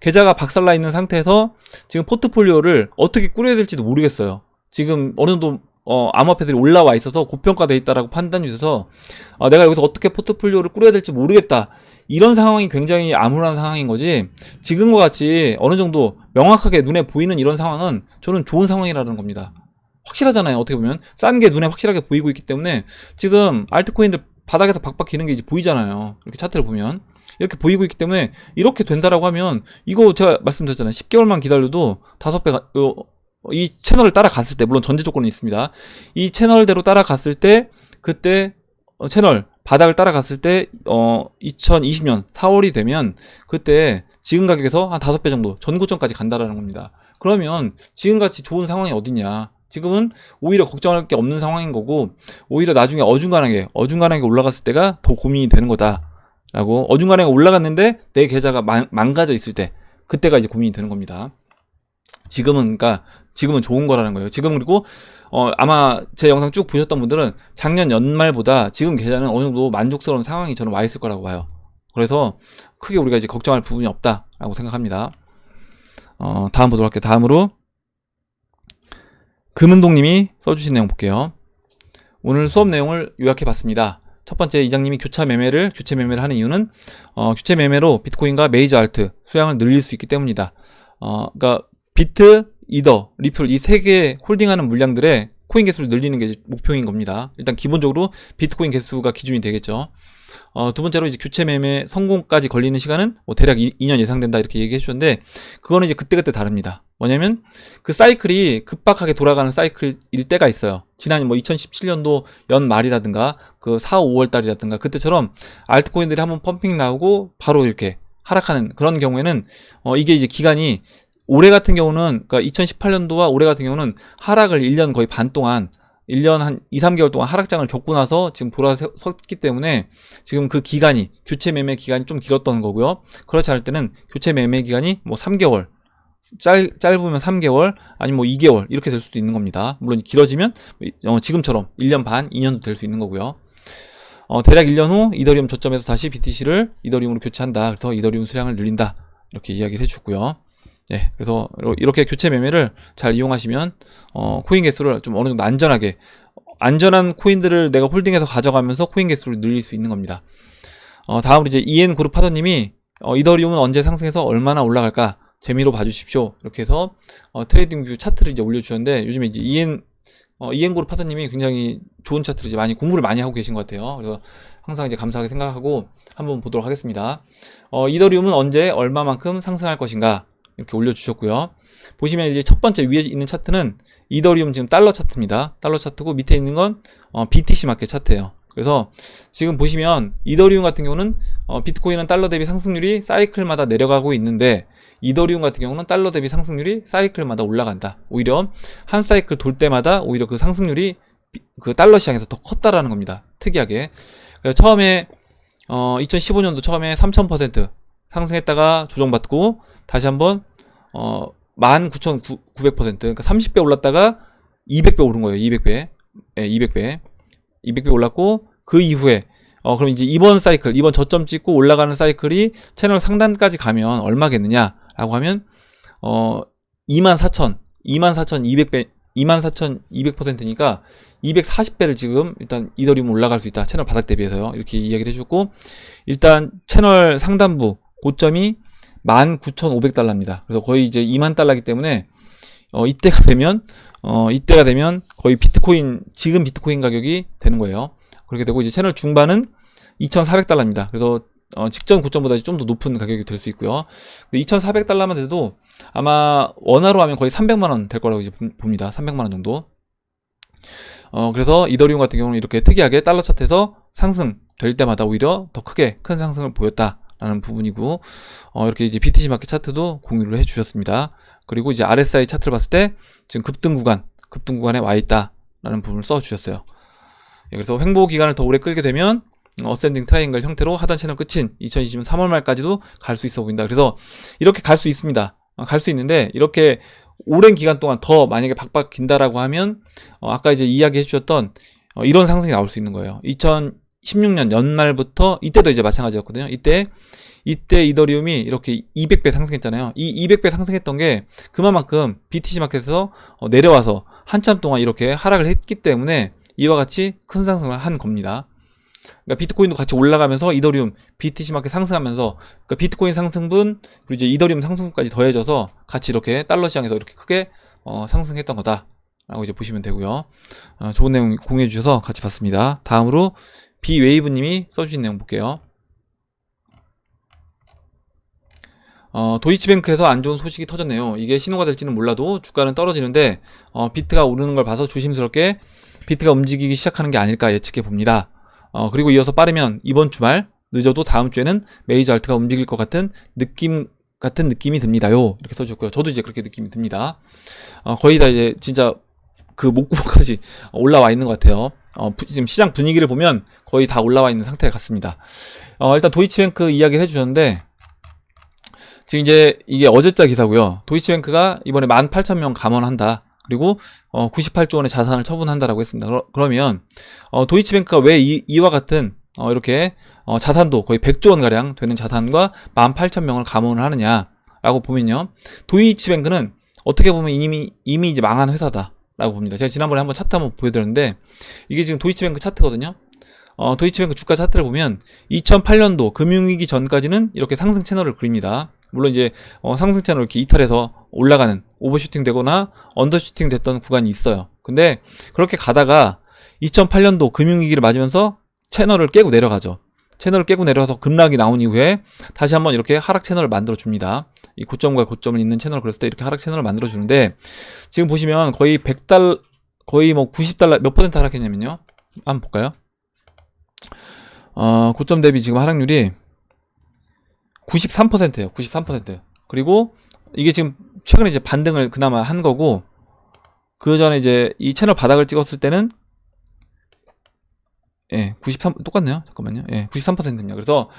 계좌가 박살 나 있는 상태에서 지금 포트폴리오를 어떻게 꾸려야 될지도 모르겠어요. 지금 어느 정도 암호화폐들이 올라와 있어서 고평가돼 있다라고 판단이 돼서 내가 여기서 어떻게 포트폴리오를 꾸려야 될지 모르겠다 이런 상황이 굉장히 암울한 상황인 거지 지금과 같이 어느 정도 명확하게 눈에 보이는 이런 상황은 저는 좋은 상황이라는 겁니다. 확실하잖아요. 어떻게 보면 싼 게 눈에 확실하게 보이고 있기 때문에 지금 알트코인들 바닥에서 박박 기는 게 이제 보이잖아요. 이렇게 차트를 보면 이렇게 보이고 있기 때문에 이렇게 된다라고 하면 이거 제가 말씀드렸잖아요. 10개월만 기다려도 5배 이 채널을 따라갔을 때 물론 전제 조건이 있습니다. 이 채널대로 따라갔을 때 그때 채널 바닥을 따라갔을 때 2020년 4월이 되면 그때 지금 가격에서 한 5배 정도 전고점까지 간다라는 겁니다. 그러면 지금같이 좋은 상황이 어딨냐. 지금은 오히려 걱정할 게 없는 상황인 거고 오히려 나중에 어중간하게 올라갔을 때가 더 고민이 되는 거다라고 어중간하게 올라갔는데 내 계좌가 망가져 있을 때 그때가 이제 고민이 되는 겁니다. 지금은 좋은 거라는 거예요. 지금 그리고 아마 제 영상 쭉 보셨던 분들은 작년 연말보다 지금 계좌는 어느 정도 만족스러운 상황이 저는 와 있을 거라고 봐요. 그래서 크게 우리가 이제 걱정할 부분이 없다라고 생각합니다. 다음 보도록 할게요. 다음으로 금은동님이 써주신 내용 볼게요. 오늘 수업 내용을 요약해 봤습니다. 첫 번째 이장님이 교체 매매를 하는 이유는 교체 매매로 비트코인과 메이저 알트 수량을 늘릴 수 있기 때문이다. 그러니까 비트, 이더, 리플 이 세 개 홀딩하는 물량들의 코인 개수를 늘리는 게 목표인 겁니다. 일단 기본적으로 비트코인 개수가 기준이 되겠죠. 두 번째로 이제 교체 매매 성공까지 걸리는 시간은 대략 2년 예상된다 이렇게 얘기해 주셨는데 그거는 이제 그때그때 다릅니다. 뭐냐면 그 사이클이 급박하게 돌아가는 사이클일 때가 있어요. 지난 2017년도 연말이라든가 그 4, 5월 달이라든가 그때처럼 알트코인들이 한번 펌핑 나오고 바로 이렇게 하락하는 그런 경우에는 이게 이제 기간이 올해 같은 경우는 그러니까 2018년도와 올해 같은 경우는 하락을 1년 거의 반 동안 1년 한 2, 3개월 동안 하락장을 겪고 나서 지금 돌아섰기 때문에 지금 그 기간이 교체 매매 기간이 좀 길었던 거고요. 그렇지 않을 때는 교체 매매 기간이 3개월 짧으면 3개월 아니면 2개월 이렇게 될 수도 있는 겁니다. 물론 길어지면 지금처럼 1년 반, 2년도 될 수 있는 거고요. 대략 1년 후 이더리움 저점에서 다시 BTC를 이더리움으로 교체한다. 그래서 이더리움 수량을 늘린다. 이렇게 이야기를 해주고요. 네, 그래서 이렇게 교체 매매를 잘 이용하시면 코인 개수를 좀 어느 정도 안전한 코인들을 내가 홀딩해서 가져가면서 코인 개수를 늘릴 수 있는 겁니다. 다음으로 이제 EN 그룹 파더님이 이더리움은 언제 상승해서 얼마나 올라갈까 재미로 봐주십시오. 이렇게 해서 트레이딩 뷰 차트를 이제 올려주셨는데 요즘에 이제 EN 그룹 파더님이 굉장히 좋은 차트를 이제 많이 공부를 많이 하고 계신 것 같아요. 그래서 항상 이제 감사하게 생각하고 한번 보도록 하겠습니다. 이더리움은 언제 얼마만큼 상승할 것인가 이렇게 올려주셨고요. 보시면 이제 첫 번째 위에 있는 차트는 이더리움 지금 달러 차트입니다. 달러 차트고 밑에 있는 건 BTC 마켓 차트예요. 그래서 지금 보시면 이더리움 같은 경우는 비트코인은 달러 대비 상승률이 사이클마다 내려가고 있는데 이더리움 같은 경우는 달러 대비 상승률이 사이클마다 올라간다. 오히려 한 사이클 돌 때마다 오히려 그 상승률이 그 달러 시장에서 더 컸다라는 겁니다. 특이하게. 처음에 2015년도 처음에 3000% 상승했다가 조정받고 다시 한번 19,900% 그러니까 30배 올랐다가 200배 오른 거예요. 200배. 예, 200배 올랐고 그 이후에 그럼 이제 이번 사이클, 이번 저점 찍고 올라가는 사이클이 채널 상단까지 가면 얼마겠느냐라고 하면 24,200배 24,200%니까 240배를 지금 일단 이더리움 올라갈 수 있다. 채널 바닥 대비해서요. 이렇게 이야기를 해주고 일단 채널 상단부 고점이 19,500달러입니다. 그래서 거의 이제 2만 달러이기 때문에 이때가 되면 거의 지금 비트코인 가격이 되는 거예요. 그렇게 되고 이제 채널 중반은 2,400달러입니다. 그래서 직전 고점보다 좀 더 높은 가격이 될 수 있고요. 근데 2,400달러만 돼도 아마 원화로 하면 거의 300만원 될 거라고 이제 봅니다. 300만원 정도. 그래서 이더리움 같은 경우는 이렇게 특이하게 달러 차트에서 상승될 때마다 오히려 더 큰 상승을 보였다라는 부분이고, 이렇게 이제 BTC 마켓 차트도 공유를 해 주셨습니다. 그리고 이제 RSI 차트를 봤을 때 지금 급등 구간에 와 있다라는 부분을 써 주셨어요. 그래서 횡보 기간을 더 오래 끌게 되면 어센딩 트라이앵글 형태로 하단 채널 끝인 2020년 3월 말까지도 갈 수 있어 보인다. 그래서 이렇게 갈 수 있습니다. 갈 수 있는데 이렇게 오랜 기간 동안 더 만약에 박박 긴다라고 하면 아까 이제 이야기해 주셨던 이런 상승이 나올 수 있는 거예요. 2016년 연말부터 이때도 이제 마찬가지였거든요. 이때 이더리움이 이렇게 200배 상승했잖아요. 이 200배 상승했던 게 그만큼 BTC 마켓에서 내려와서 한참 동안 이렇게 하락을 했기 때문에 이와 같이 큰 상승을 한 겁니다. 그러니까 비트코인도 같이 올라가면서 이더리움, BTC 마켓 상승하면서 그러니까 비트코인 상승분 그리고 이제 이더리움 상승분까지 더해져서 같이 이렇게 달러 시장에서 이렇게 크게 상승했던 거다라고 이제 보시면 되고요. 좋은 내용 공유해 주셔서 같이 봤습니다. 다음으로 비웨이브님이 써주신 내용 볼게요. 도이치뱅크에서 안 좋은 소식이 터졌네요. 이게 신호가 될지는 몰라도 주가는 떨어지는데 비트가 오르는 걸 봐서 조심스럽게 비트가 움직이기 시작하는 게 아닐까 예측해 봅니다. 그리고 이어서 빠르면 이번 주말 늦어도 다음 주에는 메이저 알트가 움직일 것 같은 느낌이 듭니다요. 이렇게 써주셨고요. 저도 이제 그렇게 느낌이 듭니다. 거의 다 이제 진짜 그 목구멍까지 올라와 있는 것 같아요. 지금 시장 분위기를 보면 거의 다 올라와 있는 상태 같습니다. 일단 도이치뱅크 이야기를 해주셨는데 지금 이제 이게 어제자 기사고요. 도이치뱅크가 이번에 18,000명 감원한다. 그리고 98조 원의 자산을 처분한다라고 했습니다. 그러면 도이치뱅크가 왜 이와 같은 이렇게 자산도 거의 100조 원 가량 되는 자산과 18,000명을 감원을 하느냐라고 보면요. 도이치뱅크는 어떻게 보면 이미 이제 망한 회사다라고 봅니다. 제가 지난번에 한번 차트 한번 보여드렸는데 이게 지금 도이치뱅크 차트거든요. 도이치뱅크 주가 차트를 보면 2008년도 금융위기 전까지는 이렇게 상승 채널을 그립니다. 물론 이제 상승 채널을 이렇게 이탈해서 올라가는 오버슈팅 되거나 언더슈팅 됐던 구간이 있어요. 근데 그렇게 가다가 2008년도 금융위기를 맞으면서 채널을 깨고 내려가죠. 채널을 깨고 내려가서 급락이 나온 이후에 다시 한번 이렇게 하락 채널을 만들어 줍니다. 이 고점과 고점을 잇는 채널을 그렸을 때 이렇게 하락 채널을 만들어 주는데 지금 보시면 거의 100달러 거의 뭐 90달러 몇 퍼센트 하락했냐면요. 한번 볼까요? 고점 대비 지금 하락률이 93%예요. 93%. 그리고 이게 지금 최근에 이제 반등을 그나마 한 거고 그 전에 이제 이 채널 바닥을 찍었을 때는 93 똑같네요. 잠깐만요. 93%입니다. 그래서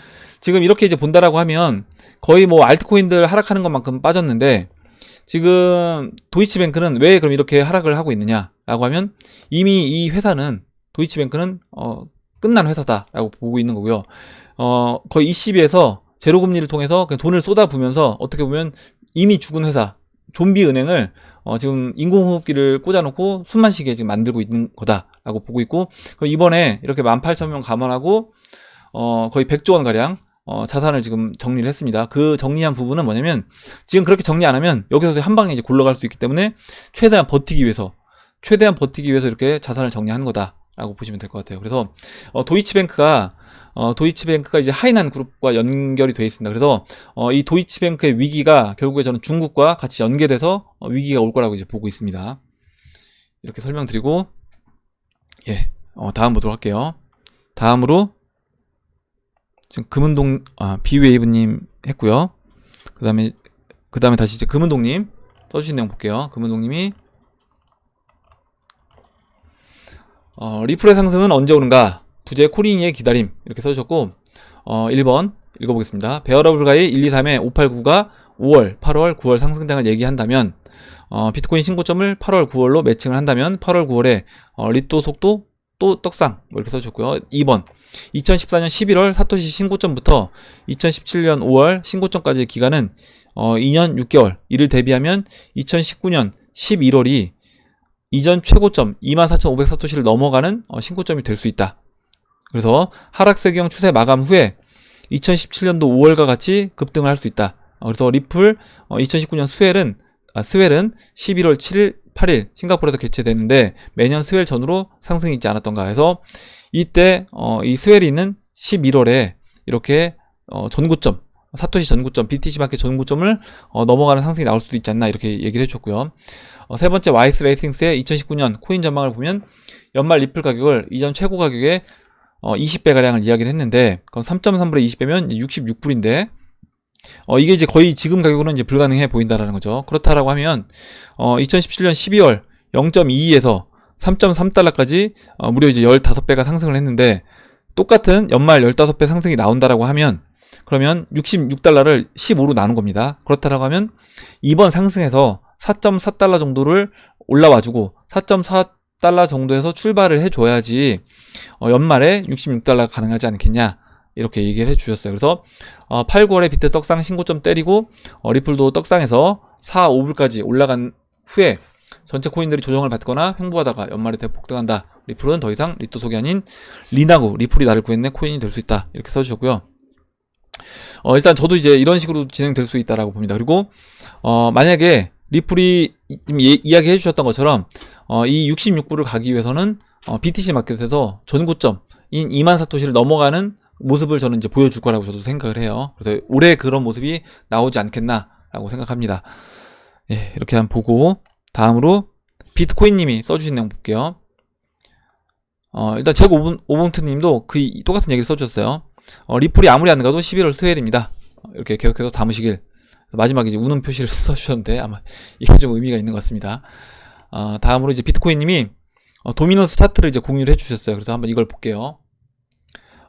지금 이렇게 이제 본다라고 하면 거의 뭐 알트코인들 하락하는 것만큼 빠졌는데 지금 도이치뱅크는 왜 그럼 이렇게 하락을 하고 있느냐라고 하면 이미 이 회사는 도이치뱅크는 끝난 회사다라고 보고 있는 거고요. 거의 ECB에서 제로금리를 통해서 그냥 돈을 쏟아부으면서 어떻게 보면 이미 죽은 회사 좀비 은행을 지금 인공호흡기를 꽂아놓고 숨만 쉬게 지금 만들고 있는 거다라고 보고 있고 그럼 이번에 이렇게 18,000명 감원하고 거의 100조 원 가량 자산을 지금 정리를 했습니다. 그 정리한 부분은 뭐냐면 지금 그렇게 정리 안 하면 여기서 한 방에 이제 굴러갈 수 있기 때문에 최대한 버티기 위해서 이렇게 자산을 정리한 거다라고 보시면 될 것 같아요. 그래서 도이치뱅크가 이제 하이난 그룹과 연결이 되어 있습니다. 그래서 이 도이치뱅크의 위기가 결국에 저는 중국과 같이 연계돼서 위기가 올 거라고 이제 보고 있습니다. 이렇게 설명드리고 다음 보도록 할게요. 다음으로 지금 금은동 비웨이브님 했고요. 그 다음에 다시 이제 금은동님 써주신 내용 볼게요. 금은동님이 리플의 상승은 언제 오는가? 부재 코링의 기다림 이렇게 써주셨고 1번 읽어보겠습니다. 베어러블가의 1, 2, 3의 589가 5월, 8월, 9월 상승장을 얘기한다면 비트코인 신고점을 8월, 9월로 매칭을 한다면 8월, 9월에 리또 속도 또 떡상 뭐 이렇게 써주셨고요. 2번 2014년 11월 사토시 신고점부터 2017년 5월 신고점까지의 기간은 2년 6개월 이를 대비하면 2019년 11월이 이전 최고점 24,500 사토시를 넘어가는 신고점이 될 수 있다. 그래서 하락세경 추세 마감 후에 2017년도 5월과 같이 급등을 할 수 있다. 그래서 리플 2019년 스웰은 11월 7일, 8일 싱가포르에서 개최되는데 매년 스웰 전후로 상승이 있지 않았던가 해서 이때 이 스웰이 있는 11월에 이렇게 전고점 사토시 전고점 BTC 마켓 전고점을 넘어가는 상승이 나올 수도 있지 않나 이렇게 얘기를 해줬고요. 세 번째 와이스 레이싱스의 2019년 코인 전망을 보면 연말 리플 가격을 이전 최고 가격에 20배 가량을 이야기를 했는데 그럼 3.3불에 20배면 66불인데 이게 이제 거의 지금 가격으로는 이제 불가능해 보인다라는 거죠. 그렇다라고 하면 2017년 12월 0.22에서 3.3달러까지 무려 이제 15배가 상승을 했는데 똑같은 연말 15배 상승이 나온다라고 하면 그러면 66달러를 15로 나눈 겁니다. 그렇다라고 하면 이번 상승에서 4.4달러 정도를 올라와주고 4.4달러 정도에서 출발을 해줘야지 연말에 66달러가 가능하지 않겠냐 이렇게 얘기를 해주셨어요. 그래서 8, 9월에 비트 떡상 신고점 때리고 리플도 떡상해서 4, 5불까지 올라간 후에 전체 코인들이 조정을 받거나 횡보하다가 연말에 대폭등한다. 리플은 더 이상 리또 속이 아닌 리나구 리플이 나를 구했네 코인이 될 수 있다. 이렇게 써주셨고요. 일단 저도 이제 이런 식으로 진행될 수 있다라고 봅니다. 그리고 만약에 리플이 이야기해 주셨던 것처럼 이 66불을 가기 위해서는 BTC 마켓에서 전고점인 2만 사토시를 넘어가는 모습을 저는 이제 보여줄 거라고 저도 생각을 해요. 그래서 올해 그런 모습이 나오지 않겠나라고 생각합니다. 예, 이렇게 한번 보고 다음으로 비트코인님이 써주신 내용 볼게요. 일단 제고 오봉트님도 그 똑같은 얘기를 써주셨어요. 리플이 아무리 안 가도 11월 스웰입니다. 이렇게 계속해서 담으시길. 마지막에 이제 우는 표시를 써주셨는데 아마 이게 좀 의미가 있는 것 같습니다. 다음으로 이제 비트코인님이 도미넌스 차트를 이제 공유를 해주셨어요. 그래서 한번 이걸 볼게요.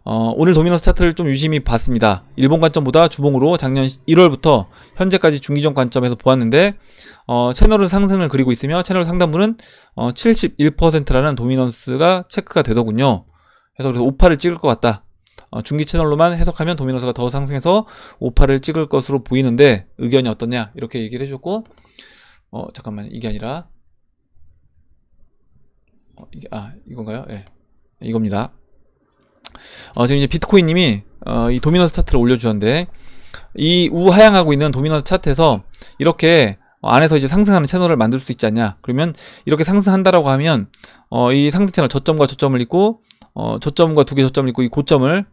오늘 도미넌스 차트를 좀 유심히 봤습니다. 일본 관점보다 주봉으로 작년 1월부터 현재까지 중기점 관점에서 보았는데 채널은 상승을 그리고 있으며 채널 상단부는 71%라는 도미넌스가 체크가 되더군요. 그래서 5파를 찍을 것 같다. 중기 채널로만 해석하면 도미넌스가 더 상승해서 5파를 찍을 것으로 보이는데 의견이 어떠냐 이렇게 얘기를 해줬고 잠깐만 이게 아니라 이건가요? 예, 이겁니다. 지금 이제 비트코인님이 이 도미넌스 차트를 올려주셨는데 이 우하향하고 있는 도미넌스 차트에서 이렇게 안에서 이제 상승하는 채널을 만들 수 있지 않냐. 그러면 이렇게 상승한다라고 하면 이 상승 채널 저점과 저점을 잇고 저점과 두 개 저점을 잇고 이 고점을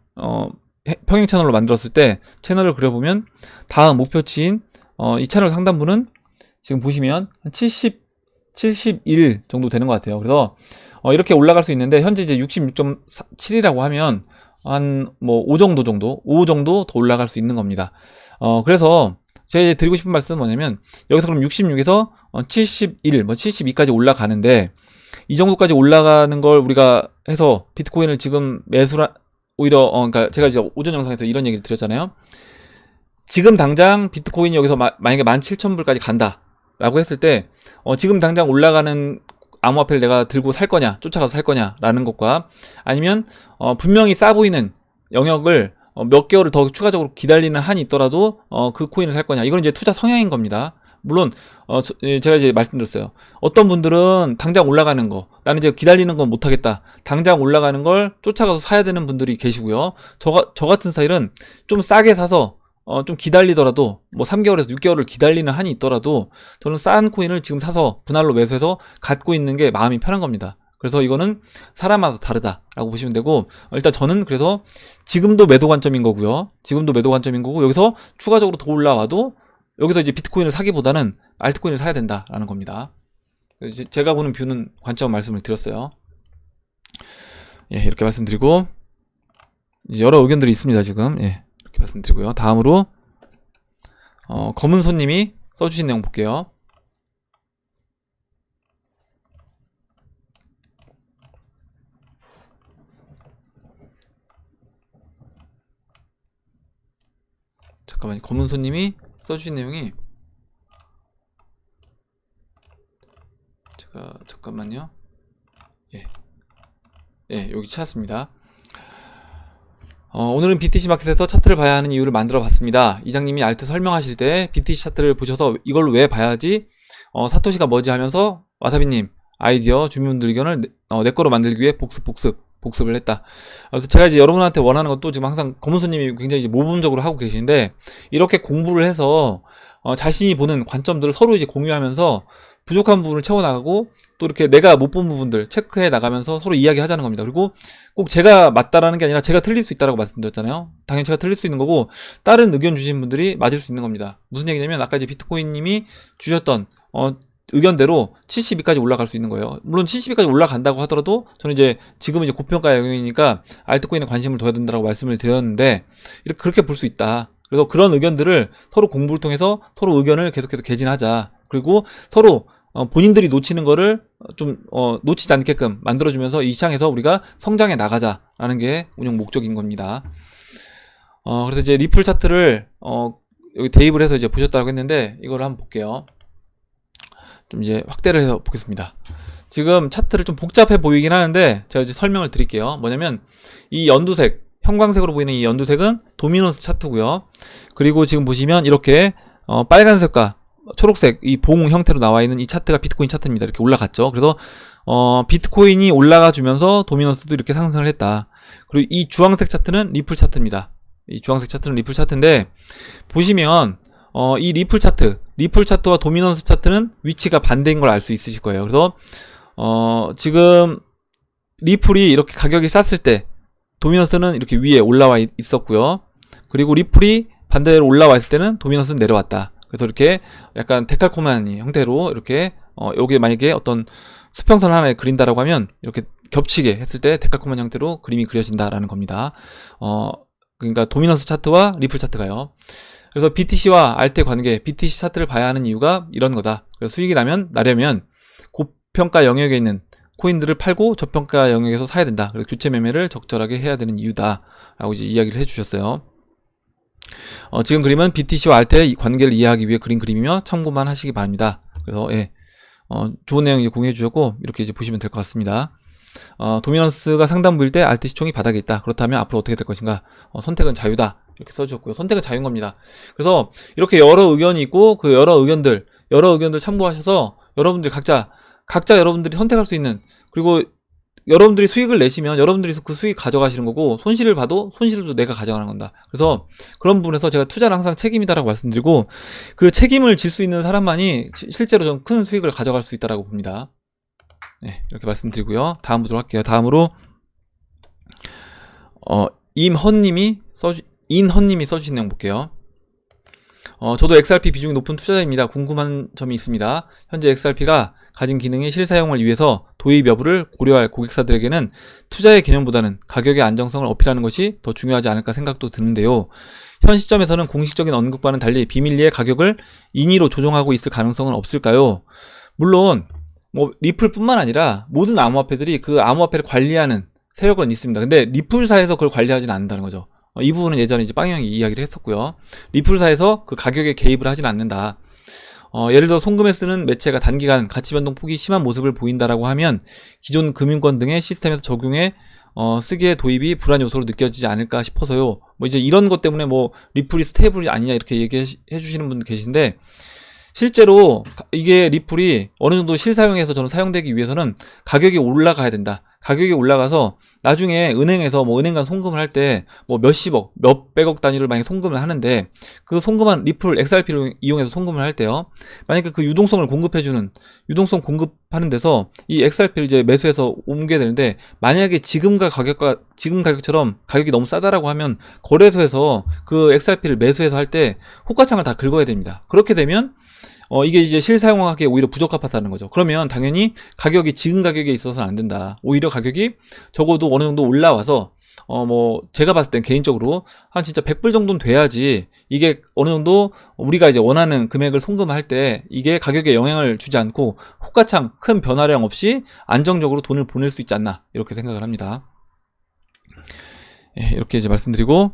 평행 채널로 만들었을 때 채널을 그려보면 다음 목표치인 이 채널 상단부는 지금 보시면 한 71 정도 되는 것 같아요. 그래서 이렇게 올라갈 수 있는데 현재 이제 66.7이라고 하면 한 뭐 5 정도 더 올라갈 수 있는 겁니다. 그래서 제가 이제 드리고 싶은 말씀은 뭐냐면 여기서 그럼 66에서 71, 뭐 72까지 올라가는데 이 정도까지 올라가는 걸 우리가 해서 비트코인을 지금 오히려 그러니까 제가 이제 오전 영상에서 이런 얘기를 드렸잖아요. 지금 당장 비트코인이 여기서 만약에 17,000불까지 간다라고 했을 때 지금 당장 올라가는 암호화폐를 내가 들고 살 거냐, 쫓아가서 살 거냐라는 것과 아니면 분명히 싸 보이는 영역을 몇 개월을 더 추가적으로 기다리는 한이 있더라도 그 코인을 살 거냐. 이건 이제 투자 성향인 겁니다. 물론 제가 이제 말씀드렸어요. 어떤 분들은 당장 올라가는 거, 나는 이제 기다리는 건 못하겠다. 당장 올라가는 걸 쫓아가서 사야 되는 분들이 계시고요. 저 같은 스타일은 좀 싸게 사서 좀 기다리더라도 뭐 3개월에서 6개월을 기다리는 한이 있더라도 저는 싼 코인을 지금 사서 분할로 매수해서 갖고 있는 게 마음이 편한 겁니다. 그래서 이거는 사람마다 다르다라고 보시면 되고 일단 저는 그래서 지금도 매도 관점인 거고요. 지금도 매도 관점인 거고 여기서 추가적으로 더 올라와도 여기서 이제 비트코인을 사기보다는 알트코인을 사야 된다라는 겁니다. 제가 보는 뷰는 관점 말씀을 드렸어요. 예, 이렇게 말씀드리고 이제 여러 의견들이 있습니다, 지금. 예, 이렇게 말씀드리고요. 다음으로, 검은 손님이 써주신 내용 볼게요. 잠깐만요. 검은 손님이 써주신 내용이, 제가, 잠깐만요. 예. 예, 여기 찾았습니다. 오늘은 BTC 마켓에서 차트를 봐야 하는 이유를 만들어 봤습니다. 이장님이 알트 설명하실 때 BTC 차트를 보셔서 이걸 왜 봐야지, 사토시가 뭐지 하면서 와사비님 아이디어 주민분들 의견을 내 거로 만들기 위해 복습을 했다. 그래서 제가 이제 여러분한테 원하는 것도 지금 항상 검은손님이 굉장히 이제 모범적으로 하고 계시는데, 이렇게 공부를 해서 자신이 보는 관점들을 서로 이제 공유하면서 부족한 부분을 채워나가고, 또 이렇게 내가 못 본 부분들 체크해 나가면서 서로 이야기하자는 겁니다. 그리고 꼭 제가 맞다라는 게 아니라 제가 틀릴 수 있다라고 말씀드렸잖아요. 당연히 제가 틀릴 수 있는 거고, 다른 의견 주신 분들이 맞을 수 있는 겁니다. 무슨 얘기냐면, 아까 이제 비트코인님이 주셨던 의견대로 72까지 올라갈 수 있는 거예요. 물론 72까지 올라간다고 하더라도 저는 이제 지금은 이제 고평가 영역이니까 알트코인에 관심을 둬야 된다고 말씀을 드렸는데, 이렇게 그렇게 볼 수 있다. 그래서 그런 의견들을 서로 공부를 통해서 서로 의견을 계속해서 개진하자. 그리고 서로 본인들이 놓치는 거를 좀 놓치지 않게끔 만들어주면서 이 시장에서 우리가 성장해 나가자라는 게 운영 목적인 겁니다. 그래서 이제 리플 차트를 여기 대입을 해서 이제 보셨다고 했는데, 이거를 한번 볼게요. 좀 이제 확대를 해서 보겠습니다. 지금 차트를 좀 복잡해 보이긴 하는데 제가 이제 설명을 드릴게요. 뭐냐면, 이 연두색, 형광색으로 보이는 이 연두색은 도미넌스 차트고요. 그리고 지금 보시면 이렇게 빨간색과 초록색 이 봉 형태로 나와 있는 이 차트가 비트코인 차트입니다. 이렇게 올라갔죠. 그래서 비트코인이 올라가 주면서 도미넌스도 이렇게 상승을 했다. 그리고 이 주황색 차트는 리플 차트입니다. 이 주황색 차트는 리플 차트인데, 보시면 이 리플 차트와 도미넌스 차트는 위치가 반대인 걸 알 수 있으실 거예요. 그래서 지금 리플이 이렇게 가격이 쌌을 때 도미넌스는 이렇게 위에 올라와 있었고요. 그리고 리플이 반대로 올라와 있을 때는 도미넌스는 내려왔다. 그래서 이렇게 약간 데칼코마니 형태로 이렇게 여기에 만약에 어떤 수평선 하나에 그린다라고 하면 이렇게 겹치게 했을 때 데칼코마니 형태로 그림이 그려진다라는 겁니다. 그러니까 도미넌스 차트와 리플 차트가요. 그래서 BTC와 알트의 관계, BTC 차트를 봐야 하는 이유가 이런 거다. 그래서 수익이 나려면 고평가 영역에 있는 코인들을 팔고 저평가 영역에서 사야 된다. 그래서 교체 매매를 적절하게 해야 되는 이유다. 라고 이제 이야기를 해주셨어요. 지금 그림은 BTC와 알트의 관계를 이해하기 위해 그린 그림이며 참고만 하시기 바랍니다. 그래서 예, 좋은 내용 이제 공유해 주셨고, 이렇게 이제 보시면 될 것 같습니다. 도미넌스가 상단부일 때 알트 시총이 바닥에 있다. 그렇다면 앞으로 어떻게 될 것인가? 선택은 자유다. 이렇게 써주셨고요. 선택은 자유인 겁니다. 그래서 이렇게 여러 의견이 있고, 그 여러 의견들 참고하셔서 여러분들이 각자 여러분들이 선택할 수 있는, 그리고 여러분들이 수익을 내시면 여러분들이 그 수익 가져가시는 거고, 손실을 봐도 손실도 내가 가져가는 건다. 그래서 그런 부분에서 제가 투자는 항상 책임이다라고 말씀드리고, 그 책임을 질 수 있는 사람만이 실제로 좀 큰 수익을 가져갈 수 있다라고 봅니다. 네, 이렇게 말씀드리고요. 다음 보도록 할게요. 다음으로 인헌님이 써주신 내용 볼게요. 저도 XRP 비중이 높은 투자자입니다. 궁금한 점이 있습니다. 현재 XRP가 가진 기능의 실사용을 위해서 도입 여부를 고려할 고객사들에게는 투자의 개념보다는 가격의 안정성을 어필하는 것이 더 중요하지 않을까 생각도 드는데요. 현 시점에서는 공식적인 언급과는 달리 비밀리에 가격을 인위로 조정하고 있을 가능성은 없을까요? 물론 리플뿐만 아니라 모든 암호화폐들이 그 암호화폐를 관리하는 세력은 있습니다. 근데 리플사에서 그걸 관리하지는 않는다는 거죠. 이 부분은 예전에 이제 빵형이 이야기를 했었고요. 리플사에서 그 가격에 개입을 하진 않는다. 예를 들어 송금에 쓰는 매체가 단기간 가치 변동 폭이 심한 모습을 보인다라고 하면 기존 금융권 등의 시스템에서 적용해 쓰기에 도입이 불안 요소로 느껴지지 않을까 싶어서요. 이제 이런 것 때문에 리플이 스테이블이 아니냐 이렇게 얘기해 주시는 분들 계신데, 실제로 이게 리플이 어느 정도 실사용해서 저는 사용되기 위해서는 가격이 올라가야 된다. 가격이 올라가서 나중에 은행에서 은행 간 송금을 할 때 몇십억, 몇백억 단위를 만약에 송금을 하는데, 그 송금한 리플 XRP를 이용해서 송금을 할 때요, 만약에 그 유동성을 유동성 공급하는 데서 이 XRP를 이제 매수해서 옮겨야 되는데, 만약에 지금 가격처럼 가격이 너무 싸다라고 하면 거래소에서 그 XRP를 매수해서 할 때 호가창을 다 긁어야 됩니다. 그렇게 되면 이게 이제 실사용하기에 오히려 부적합하다는 거죠. 그러면 당연히 가격이 지금 가격에 있어서는 안 된다. 오히려 가격이 적어도 어느 정도 올라와서 뭐 제가 봤을 땐 개인적으로 한 진짜 100불 정도는 돼야지 이게 어느 정도 우리가 이제 원하는 금액을 송금할 때 이게 가격에 영향을 주지 않고 호가창 큰 변화량 없이 안정적으로 돈을 보낼 수 있지 않나 이렇게 생각을 합니다. 예, 이렇게 이제 말씀드리고,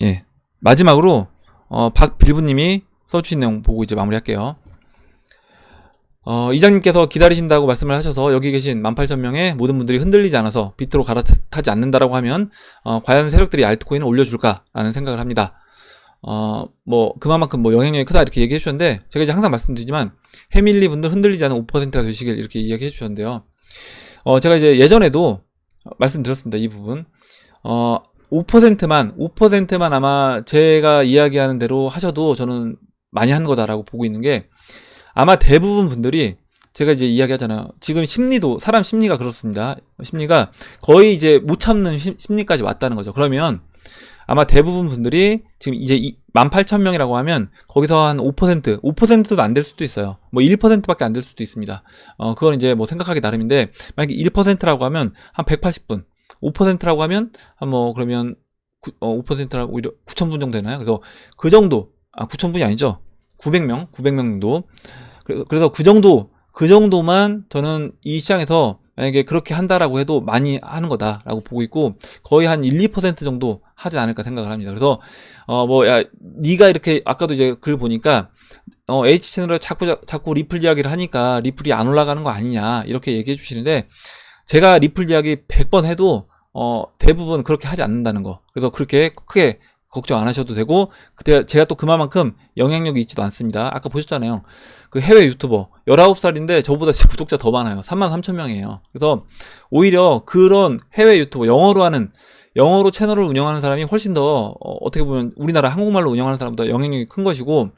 예, 마지막으로 박빌부님이 써주신 내용 보고 이제 마무리할게요. 이장님께서 기다리신다고 말씀을 하셔서 여기 계신 18,000명의 모든 분들이 흔들리지 않아서 비트로 갈아타지 않는다라고 하면 과연 세력들이 알트코인을 올려줄까라는 생각을 합니다. 뭐 그만큼 뭐 영향력이 크다 이렇게 얘기해 주셨는데, 제가 이제 항상 말씀드리지만 해밀리 분들 흔들리지 않은 5%가 되시길 이렇게 이야기해 주셨는데요. 제가 이제 예전에도 말씀드렸습니다. 이 부분 5%만 아마 제가 이야기하는 대로 하셔도 저는 많이 한 거다라고 보고 있는 게, 아마 대부분 분들이 제가 이제 이야기하잖아요. 지금 심리도, 사람 심리가 그렇습니다. 심리가 거의 이제 못 참는 심리까지 왔다는 거죠. 그러면 아마 대부분 분들이 지금 이제 18,000명이라고 하면 거기서 한 5%도 안 될 수도 있어요. 뭐 1%밖에 안 될 수도 있습니다. 그건 이제 뭐 생각하기 나름인데, 만약에 1%라고 하면 한 180분, 5%라고 하면 한 뭐 그러면 5%라고 오히려 9,000분 정도 되나요? 그래서 그 정도, 9,000분이 아니죠. 900명 정도. 그래서 그 정도만 저는 이 시장에서 만약에 그렇게 한다라고 해도 많이 하는 거다라고 보고 있고, 거의 한 1, 2% 정도 하지 않을까 생각을 합니다. 그래서 네가 이렇게 아까도 이제 글 보니까 H 채널에 자꾸 리플 이야기를 하니까 리플이 안 올라가는 거 아니냐 이렇게 얘기해 주시는데, 제가 리플 이야기 100번 해도 대부분 그렇게 하지 않는다는 거. 그래서 그렇게 크게 걱정 안 하셔도 되고, 그때 제가 또 그만큼 영향력이 있지도 않습니다. 아까 보셨잖아요. 그 해외 유튜버 19살인데 저보다 구독자 더 많아요. 33,000명이에요. 그래서 오히려 그런 해외 유튜버, 영어로 채널을 운영하는 사람이 훨씬 더 어떻게 보면 우리나라 한국말로 운영하는 사람보다 영향력이 큰 것이고,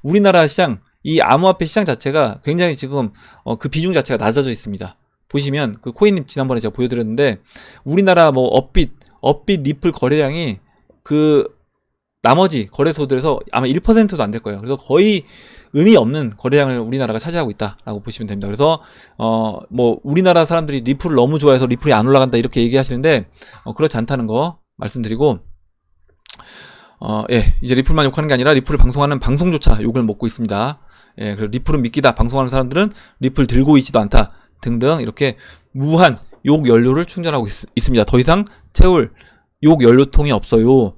우리나라 시장, 이 암호화폐 시장 자체가 굉장히 지금 그 비중 자체가 낮아져 있습니다. 보시면 그 코인님 지난번에 제가 보여드렸는데, 우리나라 뭐 업빛 리플 거래량이 그 나머지 거래소들에서 아마 1%도 안 될 거예요. 그래서 거의 의미 없는 거래량을 우리나라가 차지하고 있다라고 보시면 됩니다. 그래서 뭐 우리나라 사람들이 리플을 너무 좋아해서 리플이 안 올라간다 이렇게 얘기하시는데 그렇지 않다는 거 말씀드리고, 예, 이제 리플만 욕하는 게 아니라 리플을 방송하는 방송조차 욕을 먹고 있습니다. 예, 그리고 리플은 미끼다, 방송하는 사람들은 리플 들고 있지도 않다 등등 이렇게 무한 욕 연료를 충전하고 있습니다. 더 이상 채울 욕 연료통이 없어요.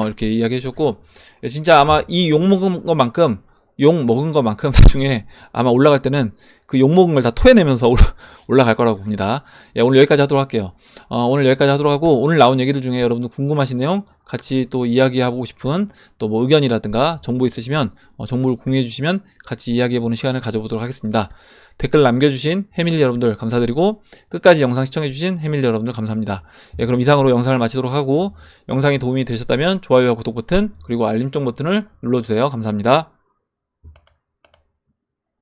이렇게 이야기해 주셨고, 진짜 아마 이 욕 먹은 것만큼 나중에 아마 올라갈 때는 그 욕 먹은 걸 다 토해내면서 올라갈 거라고 봅니다. 예, 오늘 여기까지 하도록 할게요. 오늘 여기까지 하도록 하고, 오늘 나온 얘기들 중에 여러분들 궁금하신 내용, 같이 또 이야기하고 싶은 또 뭐 의견이라든가 정보 있으시면 정보를 공유해 주시면 같이 이야기해보는 시간을 가져보도록 하겠습니다. 댓글 남겨주신 해밀리 여러분들 감사드리고, 끝까지 영상 시청해주신 해밀리 여러분들 감사합니다. 예, 그럼 이상으로 영상을 마치도록 하고, 영상이 도움이 되셨다면 좋아요와 구독 버튼 그리고 알림종 버튼을 눌러주세요. 감사합니다.